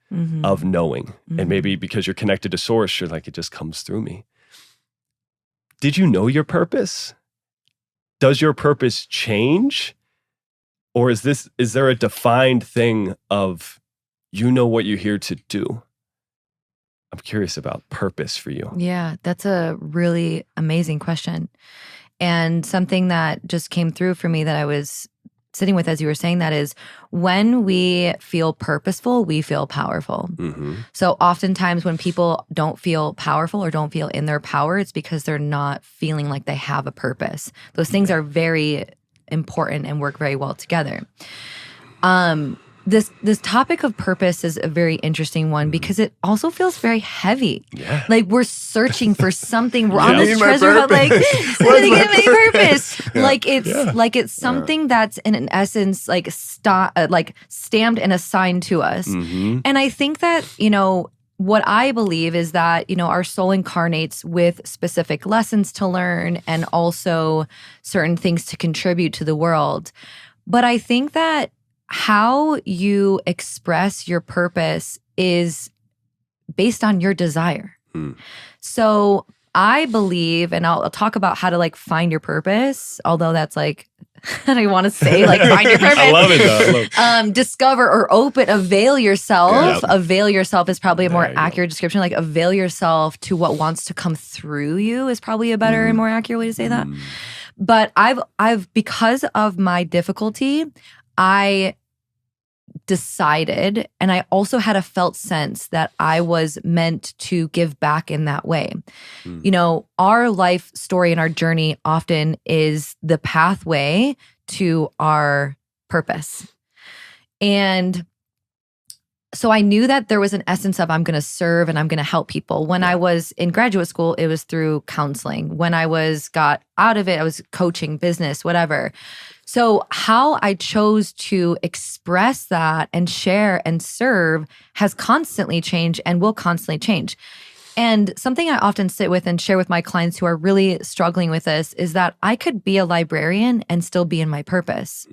of knowing. And maybe because you're connected to source, you're like, it just comes through me. Did you know your purpose? Does your purpose change? Or is there a defined thing of, what you're here to do? I'm curious about purpose for you. Yeah, that's a really amazing question. And something that just came through for me that I was sitting with as you were saying that is, when we feel purposeful, we feel powerful. So oftentimes when people don't feel powerful or don't feel in their power, it's because they're not feeling like they have a purpose. Those things are very important and work very well together. This topic of purpose is a very interesting one because it also feels very heavy. Yeah. Like we're searching for something. We're on this treasure hunt. Like, I'm gonna get my purpose. Like it's something that's in essence like stamped and assigned to us. And I think that what I believe is that our soul incarnates with specific lessons to learn and also certain things to contribute to the world. But I think that how you express your purpose is based on your desire. So I believe, and I'll talk about how to find your purpose, although that's I don't want to say find your purpose. I love it though. Discover or avail yourself. Yeah. Avail yourself is probably a more accurate description. Avail yourself to what wants to come through you is probably a better and more accurate way to say that. But I've because of my difficulty, I decided, and I also had a felt sense that I was meant to give back in that way. Our life story and our journey often is the pathway to our purpose. And so I knew that there was an essence of I'm going to serve and I'm going to help people. When I was in graduate school, it was through counseling. When I got out of it, I was coaching, business, whatever. So how I chose to express that and share and serve has constantly changed and will constantly change. And something I often sit with and share with my clients who are really struggling with this is that I could be a librarian and still be in my purpose.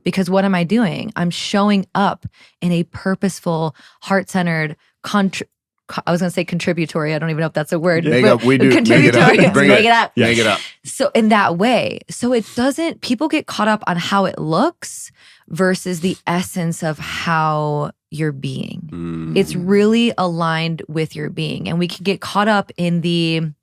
Because what am I doing? I'm showing up in a purposeful, heart-centered, I was going to say contributory. I don't even know if that's a word. Make up. We do. Contributory. Make it up. Bring Make it up. Make it up. So in that way, so it doesn't, people get caught up on how it looks versus the essence of how you're being. It's really aligned with your being. And we can get caught up in the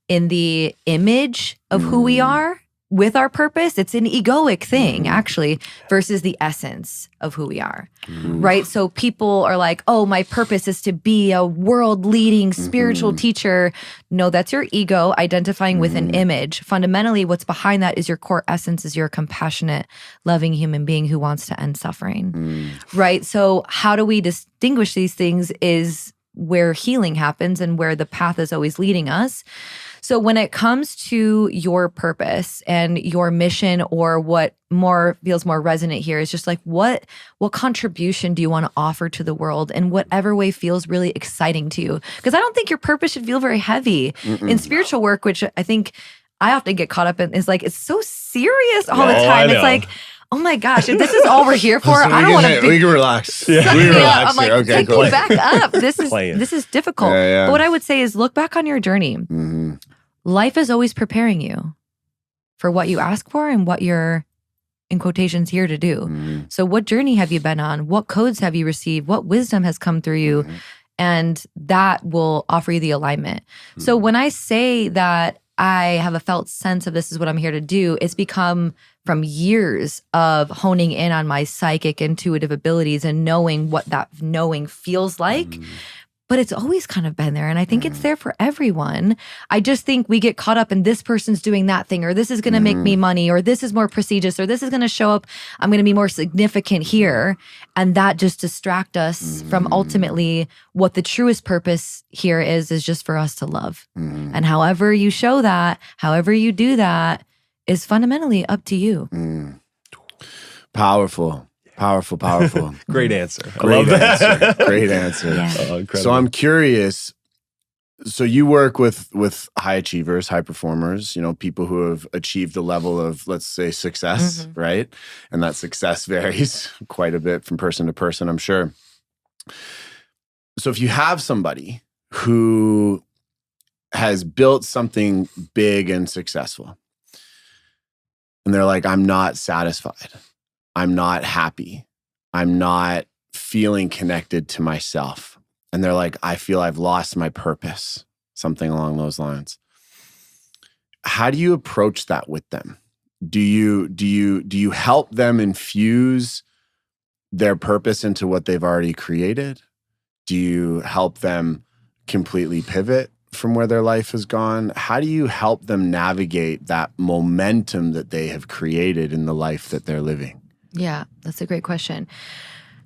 image of who we are with our purpose. It's an egoic thing, actually, versus the essence of who we are, right? So people are like, oh, my purpose is to be a world-leading spiritual teacher. No, that's your ego identifying with an image. Fundamentally, what's behind that is your core essence is you're a compassionate, loving human being who wants to end suffering, right? So how do we distinguish these things is where healing happens and where the path is always leading us. So when it comes to your purpose and your mission, or what more feels more resonant here is just like, what contribution do you want to offer to the world in whatever way feels really exciting to you? Because I don't think your purpose should feel very heavy. In spiritual work, which I think I often get caught up in, is like, it's so serious all the time. It's like, oh my gosh, if this is all we're here for, I don't want to be. We can relax. We relax. I'm like, okay, take me back up. This is difficult. Yeah. But what I would say is look back on your journey. Life is always preparing you for what you ask for and what you're, in quotations, here to do. So what journey have you been on? What codes have you received? What wisdom has come through you? And that will offer you the alignment. So when I say that I have a felt sense of this is what I'm here to do, it's become from years of honing in on my psychic intuitive abilities and knowing what that knowing feels like. But it's always kind of been there. And I think it's there for everyone. I just think we get caught up in this person's doing that thing, or this is going to make me money, or this is more prestigious, or this is going to show up, I'm going to be more significant here. And that just distract us from ultimately what the truest purpose here is just for us to love. And however you show that, however you do that, is fundamentally up to you. Powerful. Great answer. I Great love that. answer. Great answer. Yeah. Oh, incredible. So I'm curious. So you work with high achievers, high performers, people who have achieved a level of, let's say, success, right? And that success varies quite a bit from person to person, I'm sure. So if you have somebody who has built something big and successful, and they're like, I'm not satisfied, I'm not happy, I'm not feeling connected to myself. And they're like, I feel I've lost my purpose, something along those lines. How do you approach that with them? Do you help them infuse their purpose into what they've already created? Do you help them completely pivot from where their life has gone? How do you help them navigate that momentum that they have created in the life that they're living? Yeah, that's a great question.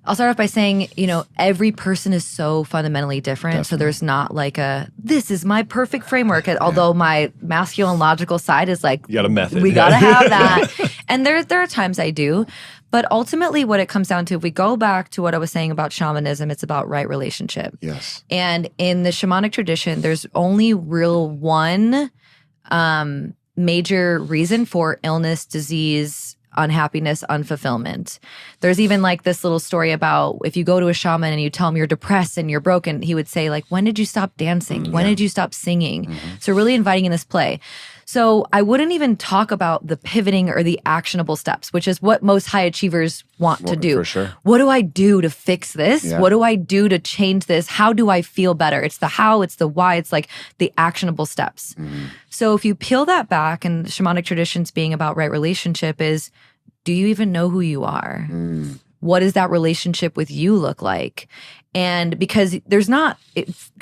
I'll start off by saying, every person is so fundamentally different. Definitely. So there's not like this is my perfect framework. Although my masculine logical side is like, you got a method. We got to have that. And there are times I do. But ultimately what it comes down to, if we go back to what I was saying about shamanism, it's about right relationship. Yes. And in the shamanic tradition, there's only real one major reason for illness, disease, unhappiness, unfulfillment. There's even like this little story about if you go to a shaman and you tell him you're depressed and you're broken, he would say like, when did you stop dancing? When did you stop singing? So really inviting in this play. So I wouldn't even talk about the pivoting or the actionable steps, which is what most high achievers want to do. For sure. What do I do to fix this? Yeah. What do I do to change this? How do I feel better? It's the how, it's the why, it's like the actionable steps. So if you peel that back, and shamanic traditions being about right relationship is, do you even know who you are? What does that relationship with you look like? And because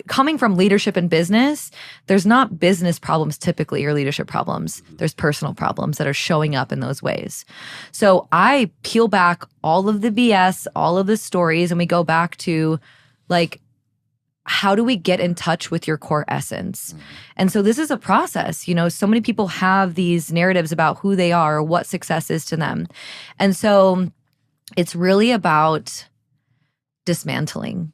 coming from leadership and business, there's not business problems typically or leadership problems. There's personal problems that are showing up in those ways. So I peel back all of the BS, all of the stories, and we go back to like, how do we get in touch with your core essence? And so this is a process. So many people have these narratives about who they are or what success is to them. And so it's really about dismantling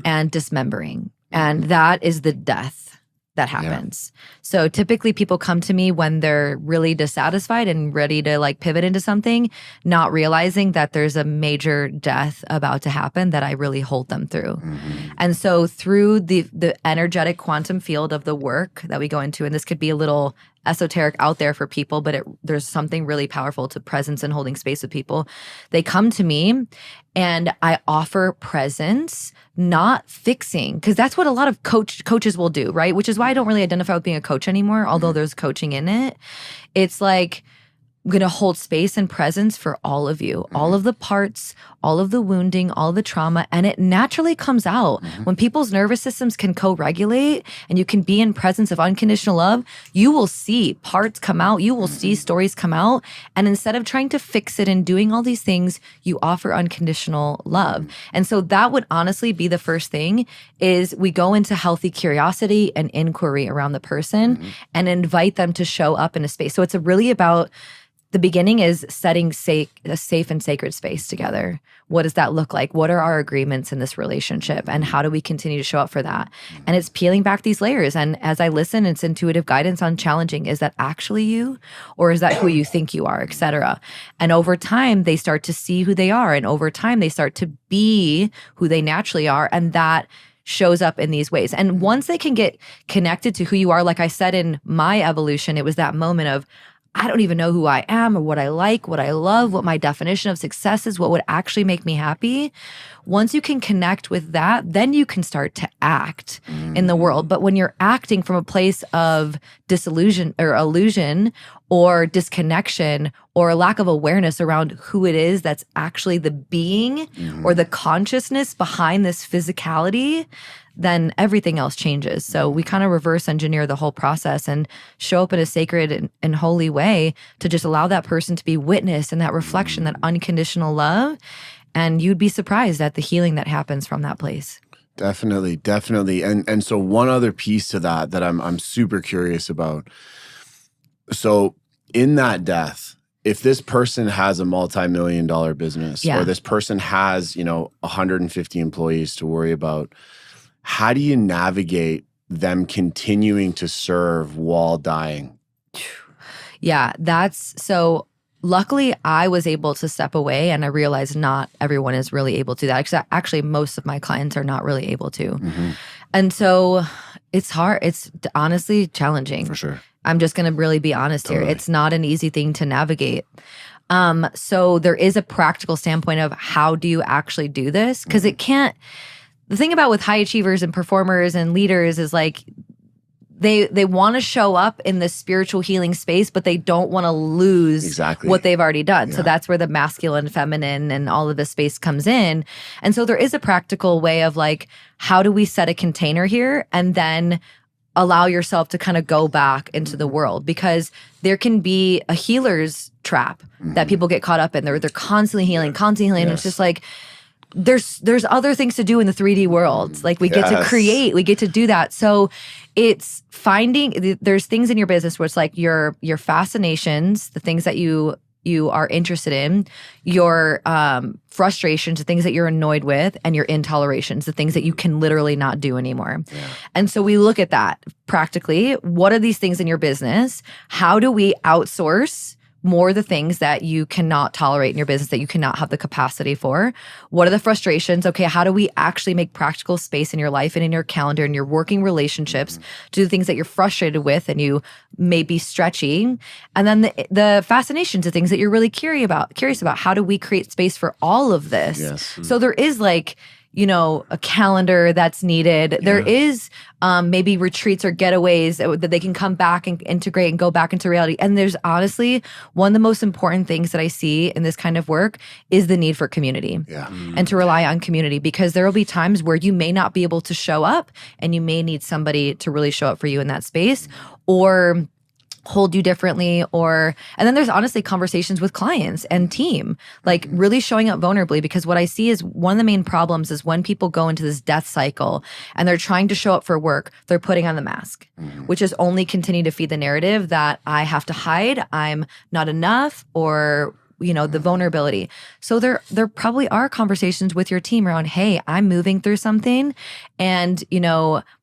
and dismembering. And that is the death that happens. So typically people come to me when they're really dissatisfied and ready to like pivot into something, not realizing that there's a major death about to happen that I really hold them through. And so through the energetic quantum field of the work that we go into, and this could be a little esoteric out there for people, but there's something really powerful to presence and holding space with people. They come to me and I offer presence, not fixing, because that's what a lot of coaches will do, right? Which is why I don't really identify with being a coach anymore, although there's coaching in it. It's like, I'm going to hold space and presence for all of you, all of the parts, all of the wounding, all the trauma, and it naturally comes out. When people's nervous systems can co-regulate and you can be in presence of unconditional love, you will see parts come out, you will see stories come out, and instead of trying to fix it and doing all these things, you offer unconditional love. And so that would honestly be the first thing, is we go into healthy curiosity and inquiry around the person and invite them to show up in a space. So it's really about, the beginning is setting a safe and sacred space together. What does that look like? What are our agreements in this relationship? And how do we continue to show up for that? And it's peeling back these layers. And as I listen, it's intuitive guidance on challenging. Is that actually you? Or is that who you think you are, et cetera? And over time, they start to see who they are. And over time, they start to be who they naturally are. And that shows up in these ways. And once they can get connected to who you are, like I said in my evolution, it was that moment of, I don't even know who I am or what I like, what I love, what my definition of success is, what would actually make me happy. Once you can connect with that, then you can start to act in the world. But when you're acting from a place of disillusion or illusion or disconnection or a lack of awareness around who it is that's actually the being or the consciousness behind this physicality, then everything else changes. So we kind of reverse engineer the whole process and show up in a sacred and holy way to just allow that person to be witness in that reflection, that unconditional love. And you'd be surprised at the healing that happens from that place. Definitely, definitely. And so one other piece to that I'm super curious about. So in that death, if this person has a multi-million-dollar business or this person has, 150 employees to worry about, how do you navigate them continuing to serve while dying? Yeah, so luckily I was able to step away, and I realized not everyone is really able to do that. Actually, most of my clients are not really able to. And so it's hard. It's honestly challenging. For sure. I'm just going to really be honest here. It's not an easy thing to navigate. So there is a practical standpoint of how do you actually do this? Because it can't. The thing about with high achievers and performers and leaders is like they want to show up in the spiritual healing space, but they don't want to lose what they've already done. So that's where the masculine, feminine, and all of this space comes in. And so there is a practical way of like, how do we set a container here and then allow yourself to kind of go back into the world? Because there can be a healer's trap that people get caught up in. They're constantly healing. And it's just like, there's other things to do in the 3D world. Like we get to create, we get to do that. So it's finding, there's things in your business where it's like your fascinations, the things that you are interested in, your frustrations, the things that you're annoyed with, and your intolerations, the things that you can literally not do anymore. And so we look at that practically. What are these things in your business? How do we outsource more the things that you cannot tolerate in your business, that you cannot have the capacity for? What are the frustrations? Okay, how do we actually make practical space in your life and in your calendar and your working relationships to do the things that you're frustrated with and you may be stretching? And then the fascinations, the things that you're really curious about. How do we create space for all of this? So there is like, a calendar that's needed. There is maybe retreats or getaways that they can come back and integrate and go back into reality. And there's honestly, one of the most important things that I see in this kind of work is the need for community and to rely on community, because there will be times where you may not be able to show up and you may need somebody to really show up for you in that space or hold you differently. And then there's honestly conversations with clients and team, like really showing up vulnerably, because what I see is one of the main problems is when people go into this death cycle and they're trying to show up for work, they're putting on the mask, which is only continue to feed the narrative that I have to hide, I'm not enough, or the vulnerability. So there probably are conversations with your team around, hey, I'm moving through something, and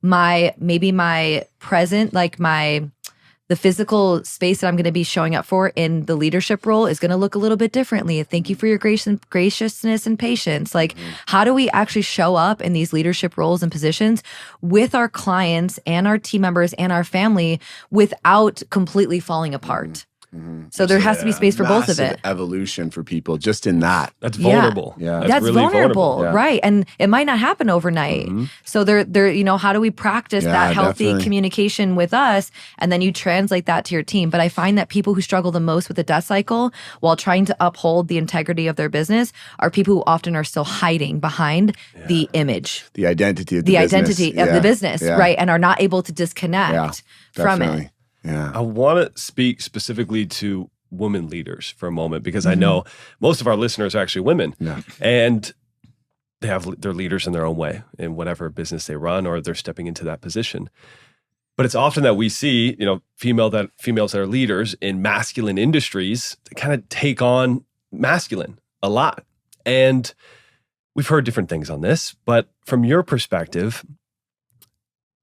my present, like the physical space that I'm going to be showing up for in the leadership role is going to look a little bit differently. Thank you for your graciousness and patience. Like, how do we actually show up in these leadership roles and positions with our clients and our team members and our family without completely falling apart? So there has to be space for both of it. Evolution for people just in that. That's vulnerable. Yeah. That's really vulnerable, Yeah. right? And it might not happen overnight. So how do we practice that healthy definitely. communication with us? And then you translate that to your team. But I find that people who struggle the most with the death cycle while trying to uphold the integrity of their business are people who often are still hiding behind the image, The identity of the business. identity of the business, Yeah. right? And are not able to disconnect from Definitely. it. Yeah. I want to speak specifically to women leaders for a moment, because I know most of our listeners are actually women, and they're leaders in their own way in whatever business they run, or they're stepping into that position. But it's often that we see, females that are leaders in masculine industries that kind of take on masculine a lot. And we've heard different things on this, but from your perspective,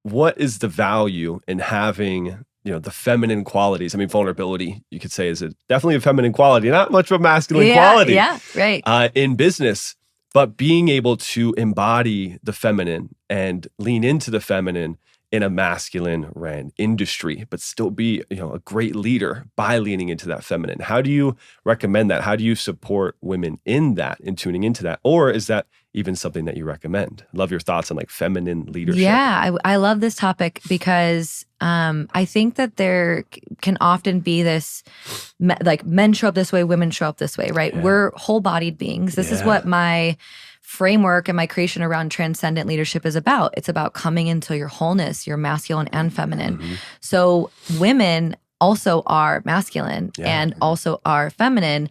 what is the value in having the feminine qualities? I mean, vulnerability, you could say, is definitely a feminine quality, not much of a masculine quality. Yeah, right. In business, but being able to embody the feminine and lean into the feminine in a masculine ran industry, but still be a great leader by leaning into that feminine. How do you recommend that? How do you support women in that, in tuning into that? Or is that even something that you recommend? Love your thoughts on like feminine leadership. Yeah, I love this topic because I think that there can often be this, like, men show up this way, women show up this way, right? Yeah. We're whole-bodied beings. This is what my framework and my creation around transcendent leadership is about. It's about coming into your wholeness, your masculine and feminine. So women also are masculine and also are feminine.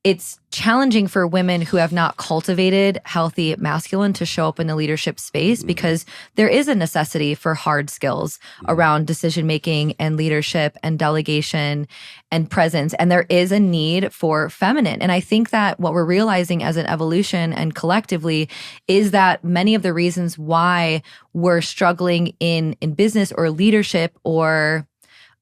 It's challenging for women who have not cultivated healthy masculine to show up in the leadership space, because there is a necessity for hard skills around decision-making and leadership and delegation and presence. And there is a need for feminine. And I think that what we're realizing as an evolution and collectively is that many of the reasons why we're struggling in business or leadership, or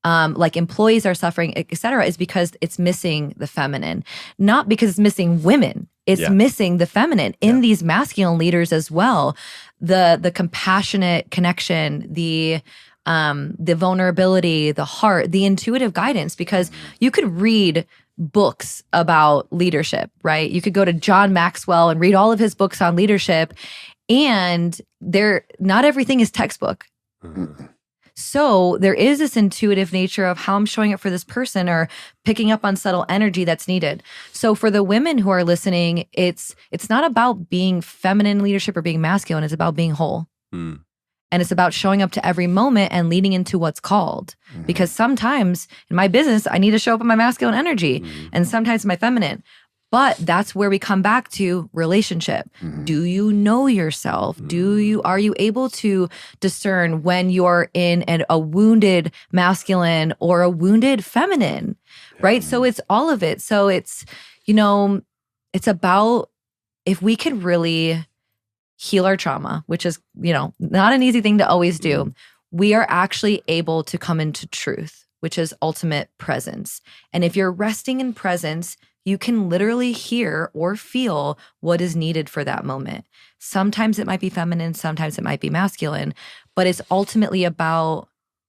like employees are suffering, et cetera, is because it's missing the feminine. Not because it's missing women. It's missing the feminine in these masculine leaders as well. The compassionate connection, the vulnerability, the heart, the intuitive guidance, because you could read books about leadership, right? You could go to John Maxwell and read all of his books on leadership, and not everything is textbook. So there is this intuitive nature of how I'm showing up for this person, or picking up on subtle energy that's needed. So for the women who are listening, it's not about being feminine leadership or being masculine. It's about being whole. And it's about showing up to every moment and leaning into what's called. Because sometimes in my business, I need to show up in my masculine energy, and sometimes my feminine. But that's where we come back to relationship. Do you know yourself? Are you able to discern when you're in a wounded masculine or a wounded feminine, right? So it's all of it. So it's, it's about, if we can really heal our trauma, which is, not an easy thing to always do, we are actually able to come into truth, which is ultimate presence. And if you're resting in presence, you can literally hear or feel what is needed for that moment. Sometimes it might be feminine, sometimes it might be masculine, but it's ultimately about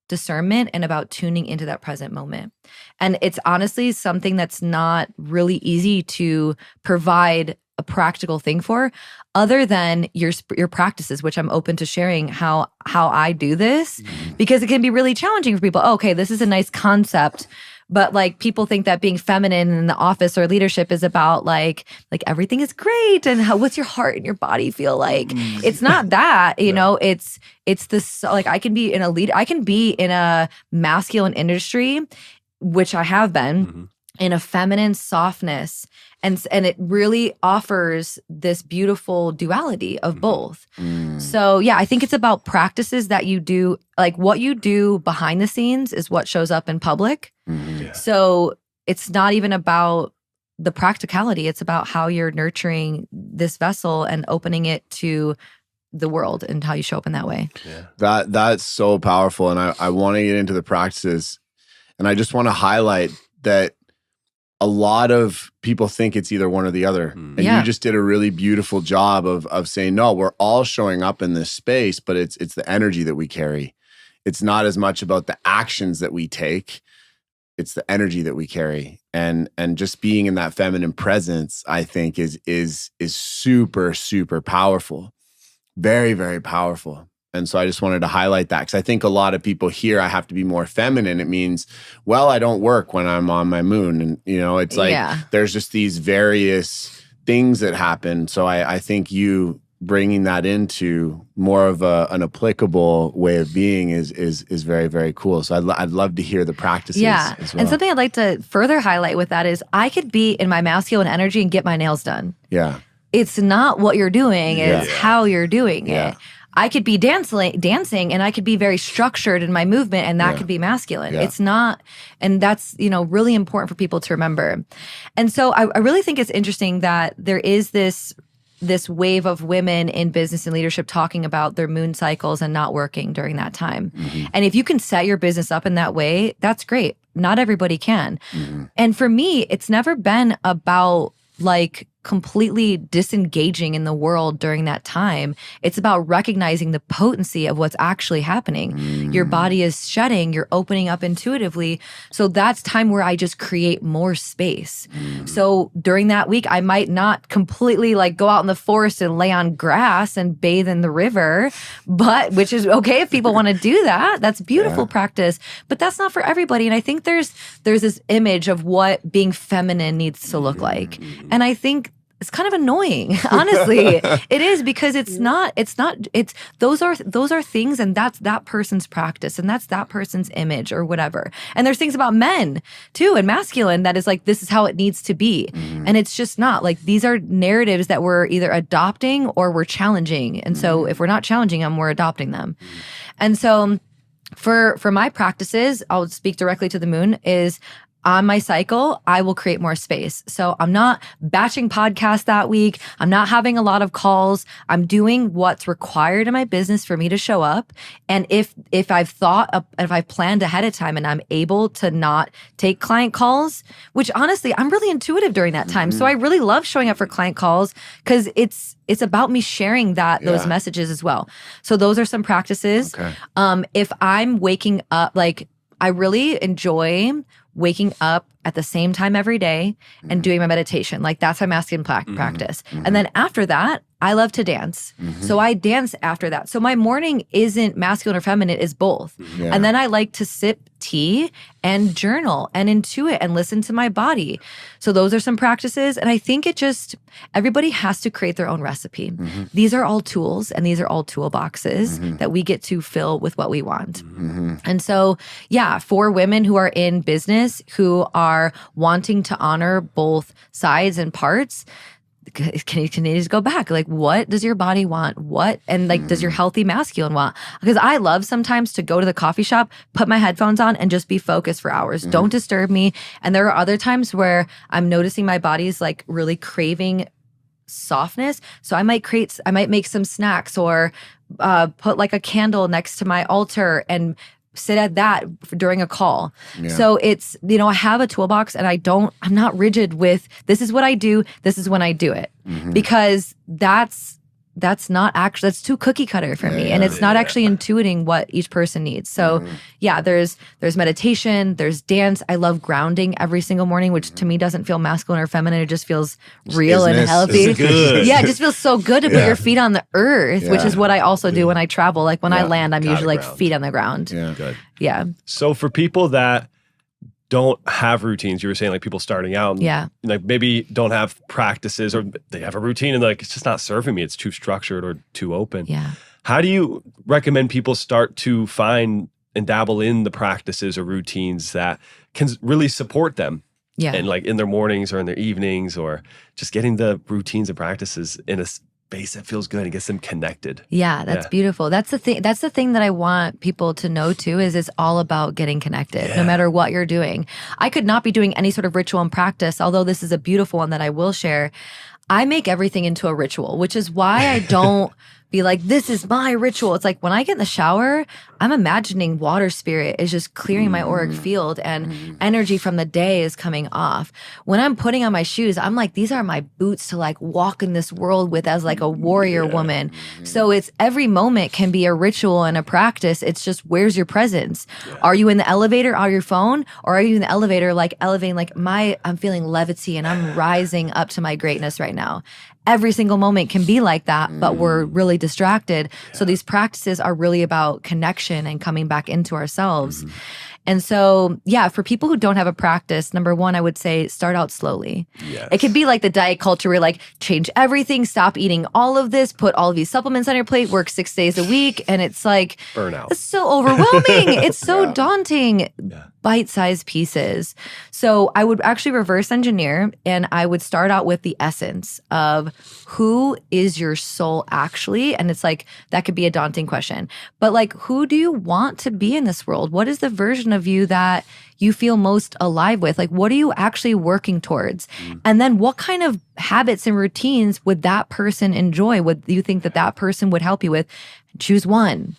discernment and about tuning into that present moment. And it's honestly something that's not really easy to provide a practical thing for, other than your practices, which I'm open to sharing how I do this, because it can be really challenging for people. Okay, this is a nice concept, but like people think that being feminine in the office or leadership is about like everything is great and what's your heart and your body feel like. It's not that, it's this, like, I can be in a masculine industry, which I have been, in a feminine softness. And it really offers this beautiful duality of both. So yeah, I think it's about practices that you do, like what you do behind the scenes is what shows up in public. So it's not even about the practicality. It's about how you're nurturing this vessel and opening it to the world and how you show up in that way. Yeah. That's so powerful. And I want to get into the practices. And I just want to highlight that a lot of people think it's either one or the other. And you just did a really beautiful job of saying, no, we're all showing up in this space, but it's the energy that we carry. It's not as much about the actions that we take. It's the energy that we carry. And just being in that feminine presence, I think is super, super powerful. Very, very powerful. And so I just wanted to highlight that because I think a lot of people hear I have to be more feminine. It means, well, I don't work when I'm on my moon. And, it's like there's just these various things that happen. So I think you bringing that into more of an applicable way of being is very, very cool. So I'd love to hear the practices as well. And something I'd like to further highlight with that is I could be in my masculine energy and get my nails done. Yeah. It's not what you're doing, it's how you're doing it. I could be dancing and I could be very structured in my movement and that could be masculine. It's not, and that's, really important for people to remember. And so I really think it's interesting that there is this wave of women in business and leadership talking about their moon cycles and not working during that time. And if you can set your business up in that way, that's great. Not everybody can. And for me, it's never been about like completely disengaging in the world during that time. It's about recognizing the potency of what's actually happening. Your body is shedding, you're opening up intuitively. So that's time where I just create more space. So during that week, I might not completely like go out in the forest and lay on grass and bathe in the river, but which is okay if people want to do that. That's beautiful practice, but that's not for everybody. And I think there's this image of what being feminine needs to look like. And I think it's kind of annoying, honestly. It is because it's those are things, and that's that person's practice and that's that person's image or whatever. And there's things about men too and masculine that is like, this is how it needs to be. And it's just not. Like these are narratives that we're either adopting or we're challenging. And so if we're not challenging them, we're adopting them. And so for my practices, I'll speak directly to the moon, is on my cycle, I will create more space. So I'm not batching podcasts that week. I'm not having a lot of calls. I'm doing what's required in my business for me to show up. And if I've planned ahead of time and I'm able to not take client calls, which honestly, I'm really intuitive during that time. So I really love showing up for client calls because it's about me sharing those messages as well. So those are some practices. Okay. If I'm waking up, like I really enjoy waking up at the same time every day and doing my meditation. Like that's my masculine practice. And then after that, I love to dance. So I dance after that. So my morning isn't masculine or feminine, it's both. And then I like to sip tea and journal and intuit and listen to my body. So those are some practices. And I think everybody has to create their own recipe. These are all tools and these are all toolboxes that we get to fill with what we want. And so, for women who are in business, who are wanting to honor both sides and parts, can you just go back? Like, what does your body want? Does your healthy masculine want? Because I love sometimes to go to the coffee shop, put my headphones on and just be focused for hours. Don't disturb me. And there are other times where I'm noticing my body's like really craving softness. So I might make some snacks or put like a candle next to my altar and sit at that during a call. So it's, I have a toolbox and I'm not rigid with this is what I do, this is when I do it. Because that's too cookie cutter for me. And it's not actually intuiting what each person needs. So there's meditation, there's dance. I love grounding every single morning, which to me doesn't feel masculine or feminine. It just feels real and healthy. It just feels so good to put your feet on the earth, which is what I also do when I travel. Like when I land, I'm usually like feet on the ground. Good. So for people that don't have routines, you were saying like people starting out, like maybe don't have practices or they have a routine and like, it's just not serving me. It's too structured or too open. How do you recommend people start to find and dabble in the practices or routines that can really support them? And like in their mornings or in their evenings, or just getting the routines and practices in a space that feels good and gets them connected. Yeah, that's beautiful. That's the thing. That's the thing that I want people to know too, is it's all about getting connected, no matter what you're doing. I could not be doing any sort of ritual and practice, although this is a beautiful one that I will share. I make everything into a ritual, which is why I don't be like, this is my ritual. It's like when I get in the shower, I'm imagining water spirit is just clearing my auric field and energy from the day is coming off. When I'm putting on my shoes, I'm like, these are my boots to like walk in this world with as like a warrior woman. So it's every moment can be a ritual and a practice. It's just, where's your presence? Are you in the elevator on your phone, or are you in the elevator like elevating like I'm feeling levity and I'm rising up to my greatness right now? Every single moment can be like that, but we're really distracted. So these practices are really about connection and coming back into ourselves. And so, for people who don't have a practice, number one, I would say start out slowly. Yes. It could be like the diet culture where like change everything, stop eating all of this, put all of these supplements on your plate, work 6 days a week. And it's like, burnout. It's so overwhelming. It's so daunting. Bite-sized pieces. So I would actually reverse engineer, and I would start out with the essence of who is your soul actually? And it's like, that could be a daunting question. But like, who do you want to be in this world? What is the version of you that you feel most alive with? Like, what are you actually working towards? And then what kind of habits and routines would that person enjoy? Would you think that that person would help you with? Choose one.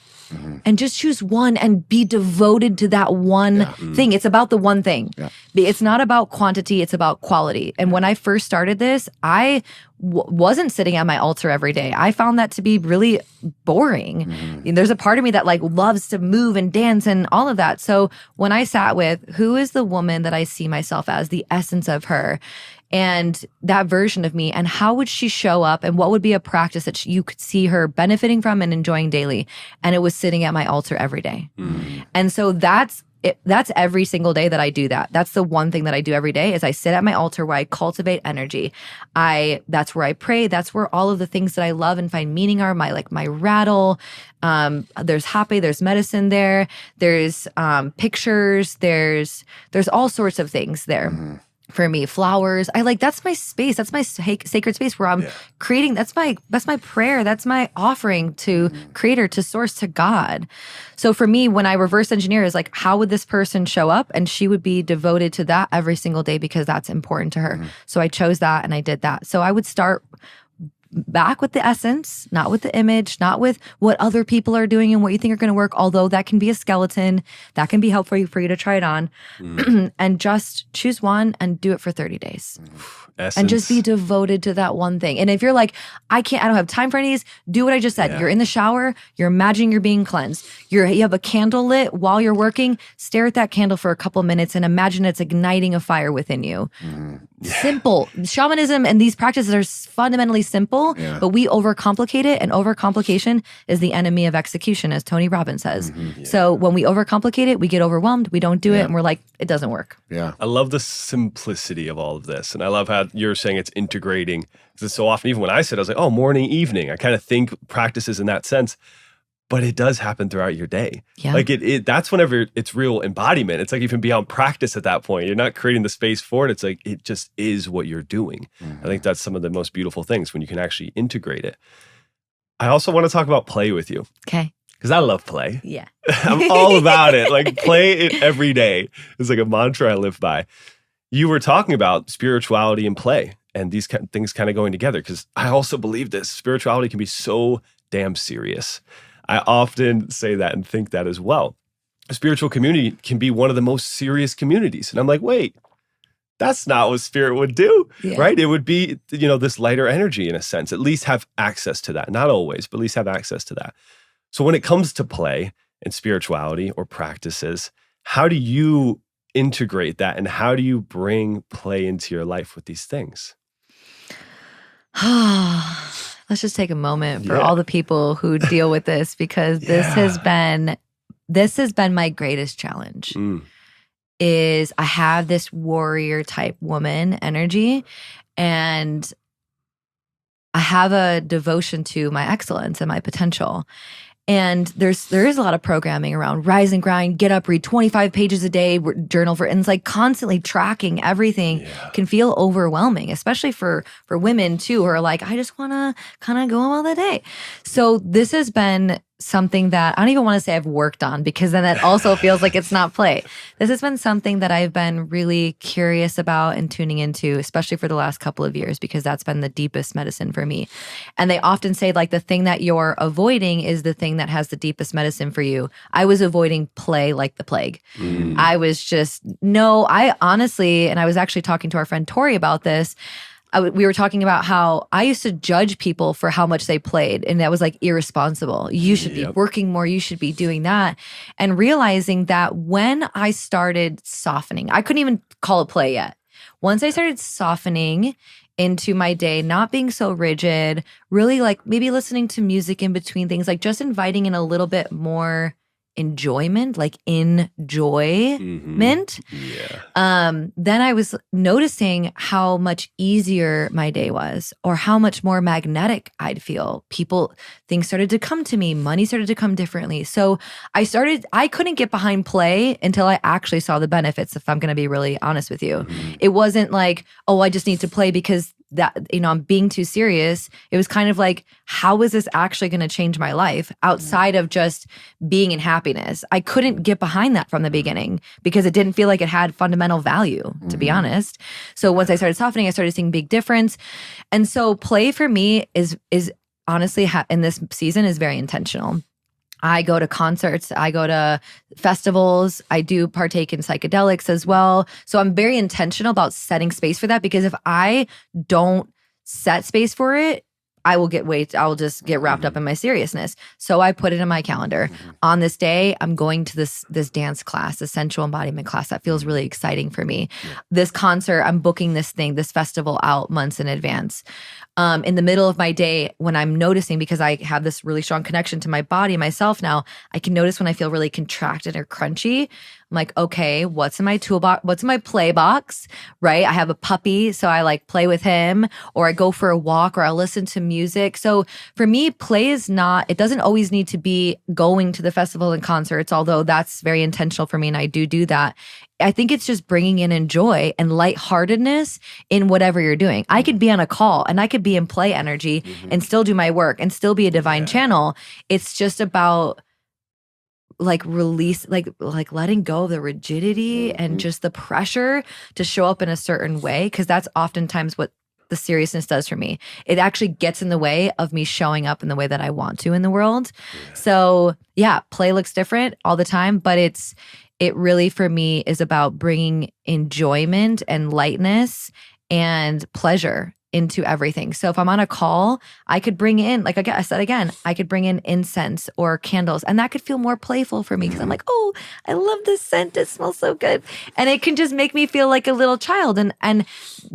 And just choose one and be devoted to that one thing. It's about the one thing. It's not about quantity, it's about quality. And when I first started this, I wasn't sitting at my altar every day. I found that to be really boring. And there's a part of me that like loves to move and dance and all of that. So when I sat with who is the woman that I see myself as, the essence of her, and that version of me, and how would she show up, and what would be a practice that you could see her benefiting from and enjoying daily? And it was sitting at my altar every day. And so that's it. That's every single day that I do that. That's the one thing that I do every day is I sit at my altar where I cultivate energy. That's where I pray. That's where all of the things that I love and find meaning are. My rattle. There's happy. There's medicine there. There's pictures. There's all sorts of things there. For me, flowers. That's my space. That's my sacred space where I'm creating. That's my prayer. That's my offering to Creator, to Source, to God. So for me, when I reverse engineer, is like, how would this person show up? And she would be devoted to that every single day because that's important to her. So I chose that and I did that. So I would start back with the essence, not with the image, not with what other people are doing and what you think are going to work, although that can be a skeleton. That can be helpful for you to try it on. And just choose one and do it for 30 days. Essence. And just be devoted to that one thing. And if you're like, I don't have time for any of these, do what I just said. You're in the shower, you're imagining you're being cleansed. You have a candle lit while you're working, stare at that candle for a couple of minutes and imagine it's igniting a fire within you. Simple. Shamanism and these practices are fundamentally simple, but we overcomplicate it, and overcomplication is the enemy of execution, as Tony Robbins says. So when we overcomplicate it, we get overwhelmed, we don't do it, and we're like, it doesn't work. I love the simplicity of all of this. And I love how you're saying it's integrating. Because so often, even when I said, I was like, oh, morning, evening. I kind of think practices in that sense. But it does happen throughout your day. Like that's whenever it's real embodiment. It's like even beyond practice at that point. You're not creating the space for it. It's like it just is what you're doing. I think that's some of the most beautiful things when you can actually integrate it. I also want to talk about play with you. Okay. Because I love play. Yeah. I'm all about it. Like play it every day. It's like a mantra I live by. You were talking about spirituality and play and these kind of things kind of going together, because I also believe this. Spirituality can be so damn serious. I often say that and think that as well. A spiritual community can be one of the most serious communities. And I'm like, wait, that's not what spirit would do, right? It would be, this lighter energy in a sense, at least have access to that. Not always, but at least have access to that. So when it comes to play and spirituality or practices, how do you integrate that, and how do you bring play into your life with these things? Let's just take a moment for all the people who deal with this, because this has been my greatest challenge. Is I have this warrior type woman energy, and I have a devotion to my excellence and my potential. And there is a lot of programming around rise and grind, get up, read 25 pages a day, journal for, and it's like constantly tracking everything can feel overwhelming, especially for women too, who are like, I just want to kind of go all the day. So this has been something that I don't even want to say I've worked on, because then that also feels like it's not play. This has been something that I've been really curious about and tuning into, especially for the last couple of years, because that's been the deepest medicine for me. And they often say like the thing that you're avoiding is the thing that has the deepest medicine for you. I was avoiding play like the plague. I was just, I honestly, and I was actually talking to our friend Tori about this. We were talking about how I used to judge people for how much they played, and that was like irresponsible. You should be working more. You should be doing that. And realizing that when I started softening, I couldn't even call it play yet. Once I started softening into my day, not being so rigid, really like maybe listening to music in between things, like just inviting in a little bit more enjoyment, like enjoyment. Then I was noticing how much easier my day was, or how much more magnetic I'd feel. Things started to come to me, money started to come differently. So I couldn't get behind play until I actually saw the benefits, if I'm going to be really honest with you. It wasn't like, oh, I just need to play because that, I'm being too serious. It was kind of like, how is this actually going to change my life outside of just being in happiness? I couldn't get behind that from the beginning because it didn't feel like it had fundamental value, to be honest. So once I started softening, I started seeing big difference. And so play for me is honestly in this season is very intentional. I go to concerts, I go to festivals, I do partake in psychedelics as well. So I'm very intentional about setting space for that, because if I don't set space for it, I will just get wrapped up in my seriousness. So I put it in my calendar. On this day, I'm going to this dance class, the sensual embodiment class. That feels really exciting for me. This concert, I'm booking this festival out months in advance. In the middle of my day, when I'm noticing, because I have this really strong connection to my body, myself now, I can notice when I feel really contracted or crunchy. I'm like, okay, what's in my toolbox? What's in my play box, right? I have a puppy, so I like play with him, or I go for a walk, or I listen to music. So for me, play is it doesn't always need to be going to the festival and concerts, although that's very intentional for me, and I do that. I think it's just bringing in joy and lightheartedness in whatever you're doing. I could be on a call and I could be in play energy and still do my work and still be a divine channel. It's just about like release, like letting go of the rigidity and just the pressure to show up in a certain way, because that's oftentimes what the seriousness does for me. It actually gets in the way of me showing up in the way that I want to in the world. So yeah, play looks different all the time, but it really for me is about bringing enjoyment and lightness and pleasure into everything. So if I'm on a call, I could bring in, like I said again, I could bring in incense or candles, and that could feel more playful for me, because I'm like, oh, I love this scent. It smells so good. And it can just make me feel like a little child. And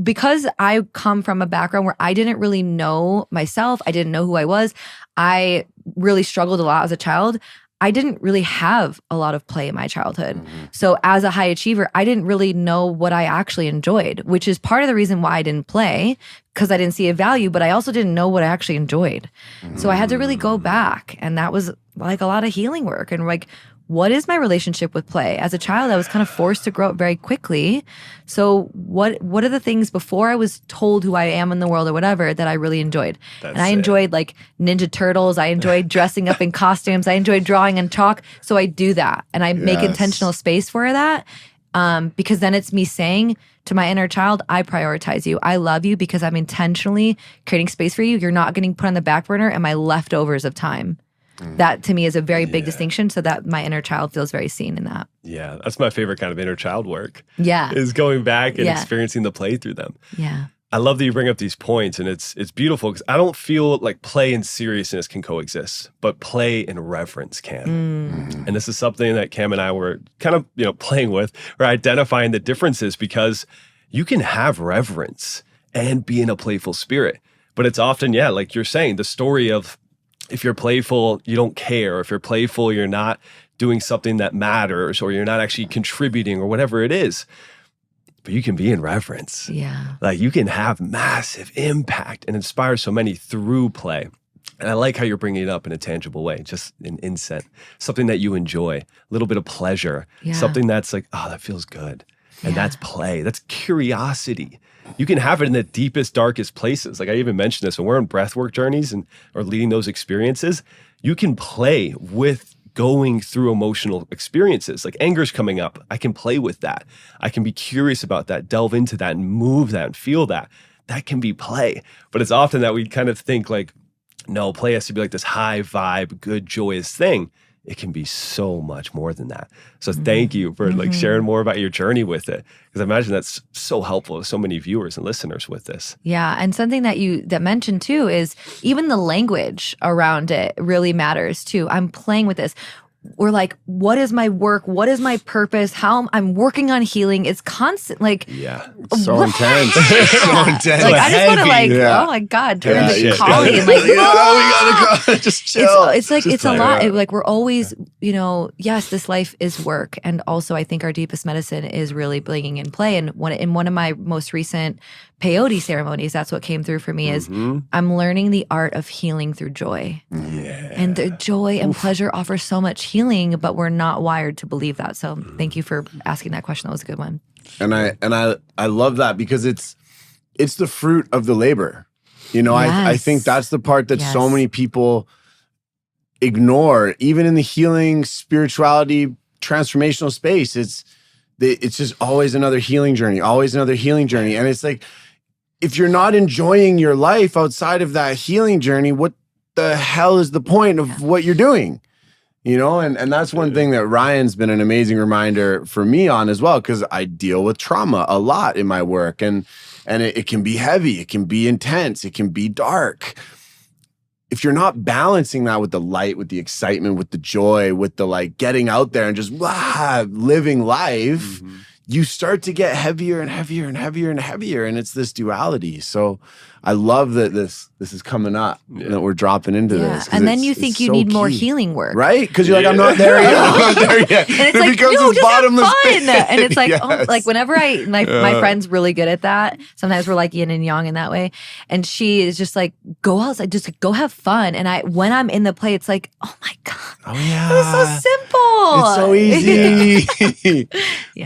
because I come from a background where I didn't really know myself, I didn't know who I was, I really struggled a lot as a child. I didn't really have a lot of play in my childhood. So as a high achiever, I didn't really know what I actually enjoyed, which is part of the reason why I didn't play, because I didn't see a value, but I also didn't know what I actually enjoyed. So I had to really go back, and that was like a lot of healing work. And like, what is my relationship with play? As a child, I was kind of forced to grow up very quickly. So what are the things before I was told who I am in the world or whatever that I really enjoyed? And I enjoyed like Ninja Turtles. I enjoyed dressing up in costumes. I enjoyed drawing on chalk. So I do that. And I make intentional space for that, because then it's me saying to my inner child, I prioritize you. I love you because I'm intentionally creating space for you. You're not getting put on the back burner and my leftovers of time. That to me is a very big distinction, so that my inner child feels very seen in that. Yeah, that's my favorite kind of inner child work. Yeah. Is going back and experiencing the play through them. Yeah. I love that you bring up these points, and it's beautiful, because I don't feel like play and seriousness can coexist, but play and reverence can. And this is something that Cam and I were kind of, playing with, or identifying the differences, because you can have reverence and be in a playful spirit. But it's often, like you're saying, the story of, if you're playful, you don't care. If you're playful, you're not doing something that matters, or you're not actually contributing, or whatever it is. But you can be in reverence. Yeah. Like you can have massive impact and inspire so many through play. And I like how you're bringing it up in a tangible way, just an incense, something that you enjoy, a little bit of pleasure, something that's like, oh, that feels good. And that's play. That's curiosity. You can have it in the deepest, darkest places. Like I even mentioned this, when we're on breathwork journeys or leading those experiences, you can play with going through emotional experiences. Like anger's coming up. I can play with that. I can be curious about that, delve into that and move that and feel that. That can be play. But it's often that we kind of think like, no, play has to be like this high vibe, good, joyous thing. It can be so much more than that. So thank you for like sharing more about your journey with it. Because I imagine that's so helpful to so many viewers and listeners with this. Yeah. And something that mentioned too is even the language around it really matters too. I'm playing with this. We're like, what is my work? What is my purpose? How I'm working on healing. It's constant. Like, it's so intense. It's so intense. Like, I just want to like, oh my God, turn into Kali and like, we gotta go. Just chill. It's like, it's a lot. Like we're always, yes, this life is work. And also I think our deepest medicine is really bringing in play. And in one of my most recent peyote ceremonies, that's what came through for me is I'm learning the art of healing through joy. And the joy and pleasure offer so much healing, but we're not wired to believe that. So thank you for asking that question. That was a good one. And I love that because it's the fruit of the labor. I think that's the part that so many people ignore, even in the healing, spirituality, transformational space. It's just always another healing journey, always another healing journey. And it's like, if you're not enjoying your life outside of that healing journey, what the hell is the point of what you're doing? And that's one thing that Ryan's been an amazing reminder for me on as well, because I deal with trauma a lot in my work, and it can be heavy, it can be intense, it can be dark. If you're not balancing that with the light, with the excitement, with the joy, with the like getting out there and just living life, you start to get heavier and heavier and heavier and heavier, and it's this duality. So I love that this is coming up, that we're dropping into this. And then you think you need more healing work. Right? Because you're like, I'm not there yet. I'm not there yet. And it's it like, becomes no, this just bottomless have fun. pit. And it's like, oh, like whenever my friend's really good at that. Sometimes we're like yin and yang in that way. And she is just like, go outside, just like, go have fun. And when I'm in the play, it's like, oh my God. Oh yeah. It was so simple. It's so easy.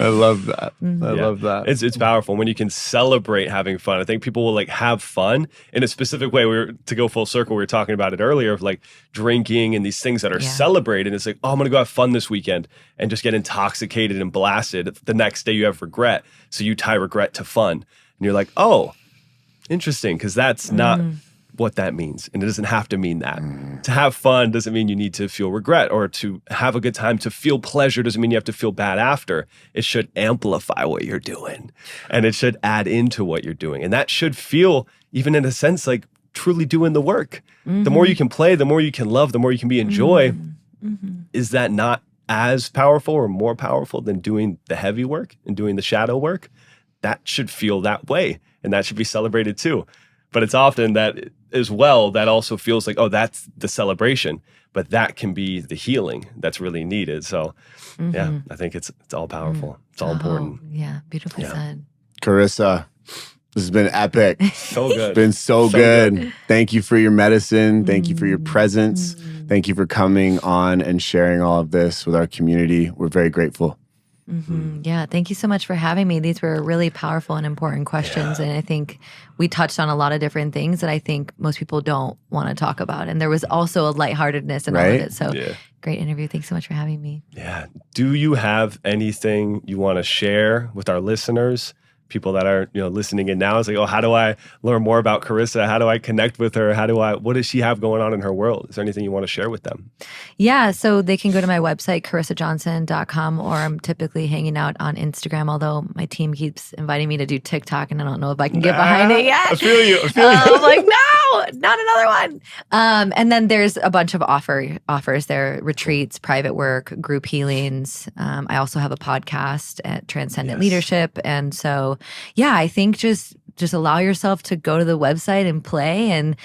I love that. I love that. It's powerful when you can celebrate having fun. I think people will like have fun in a specific way. To go full circle, we were talking about it earlier of like drinking and these things that are celebrated. It's like, oh, I'm going to go have fun this weekend and just get intoxicated and blasted. The next day you have regret. So you tie regret to fun. And you're like, oh, interesting. Because that's not what that means. And it doesn't have to mean that. To have fun doesn't mean you need to feel regret, or to have a good time, to feel pleasure doesn't mean you have to feel bad after. It should amplify what you're doing. And it should add into what you're doing. And that should feel, even in a sense, like truly doing the work. The more you can play, the more you can love, the more you can be in joy. Is that not as powerful or more powerful than doing the heavy work and doing the shadow work? That should feel that way, and that should be celebrated too. But it's often that as well, that also feels like, oh, that's the celebration, but that can be the healing that's really needed. So yeah, I think it's all powerful. It's all important. Yeah, beautifully said. Carissa, this has been epic. So good. It's been so good. Thank you for your medicine. Thank you for your presence. Thank you for coming on and sharing all of this with our community. We're very grateful. Yeah, thank you so much for having me. These were really powerful and important questions. And I think we touched on a lot of different things that I think most people don't want to talk about. And there was also a lightheartedness in all of it. So great interview. Thanks so much for having me. Yeah. Do you have anything you want to share with our listeners? People that are, listening in now is like, oh, how do I learn more about Carissa? How do I connect with her? What does she have going on in her world? Is there anything you want to share with them? Yeah, so they can go to my website, carissajohnsen.com, or I'm typically hanging out on Instagram, although my team keeps inviting me to do TikTok, and I don't know if I can get behind it yet. I feel you. I'm like, no, not another one. And then there's a bunch of offers there, retreats, private work, group healings. I also have a podcast at Transcendent Leadership. And so, yeah, I think just allow yourself to go to the website and play and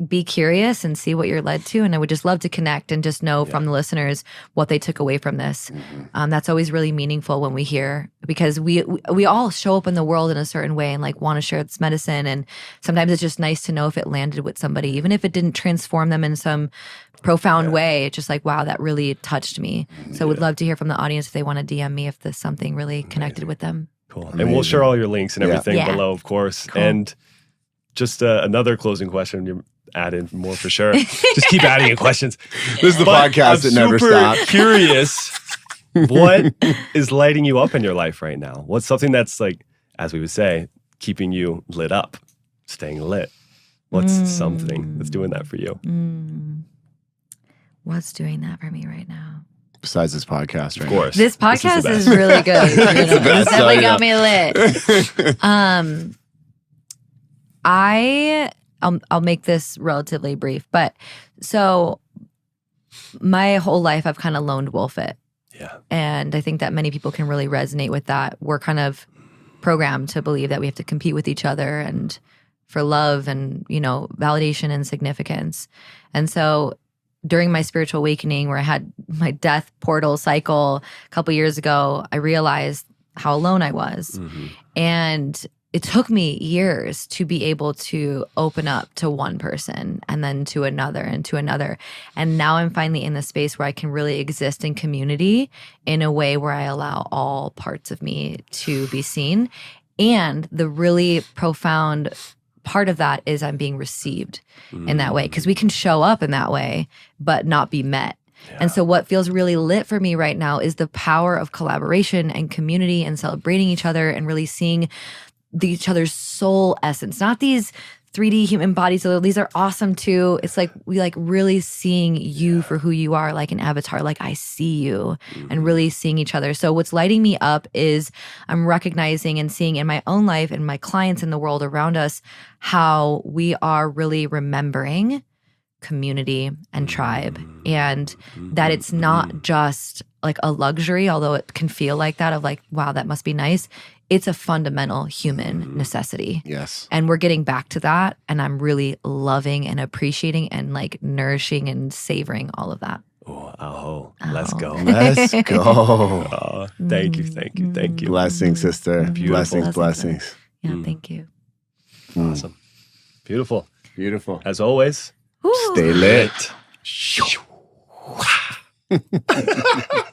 be curious and see what you're led to. And I would just love to connect and just know from the listeners what they took away from this. That's always really meaningful when we hear because we all show up in the world in a certain way and like want to share this medicine. And sometimes it's just nice to know if it landed with somebody, even if it didn't transform them in some profound way. It's just like, wow, that really touched me. So would love to hear from the audience if they want to DM me if there's something really connected with them. Cool. And we'll share all your links and everything below, of course. Cool. And just another closing question. You add in more for sure. Just keep adding in questions. This is the podcast that never stops. Curious, what is lighting you up in your life right now? What's something that's like, as we would say, keeping you lit up, staying lit? What's something that's doing that for you? What's doing that for me right now? Besides this podcast, right? Of course. This podcast is really good. It's definitely got me lit. I'll make this relatively brief, but so my whole life I've kind of lone wolf it. Yeah. And I think that many people can really resonate with that. We're kind of programmed to believe that we have to compete with each other and for love and, you know, validation and significance. And so during my spiritual awakening, where I had my death portal cycle a couple years ago, I realized how alone I was. And it took me years to be able to open up to one person and then to another and to another. And now I'm finally in the space where I can really exist in community in a way where I allow all parts of me to be seen. And the really profound part of that is I'm being received in that way, because we can show up in that way, but not be met. Yeah. And so what feels really lit for me right now is the power of collaboration and community and celebrating each other and really seeing each other's soul essence, not these 3D human bodies. So these are awesome too. It's like we like really seeing you for who you are, like an avatar, like I see you, and really seeing each other. So what's lighting me up is I'm recognizing and seeing in my own life and my clients in the world around us how we are really remembering community and tribe, and that it's not just like a luxury, although it can feel like that, of like, wow, that must be nice. It's a fundamental human necessity. Yes. And we're getting back to that. And I'm really loving and appreciating and like nourishing and savoring all of that. Let's go. Let's go. Oh, thank you, thank you, thank you. Blessings, sister. Beautiful. Blessings. Yeah, thank you. Awesome. Beautiful. Beautiful. As always, Stay lit. lit.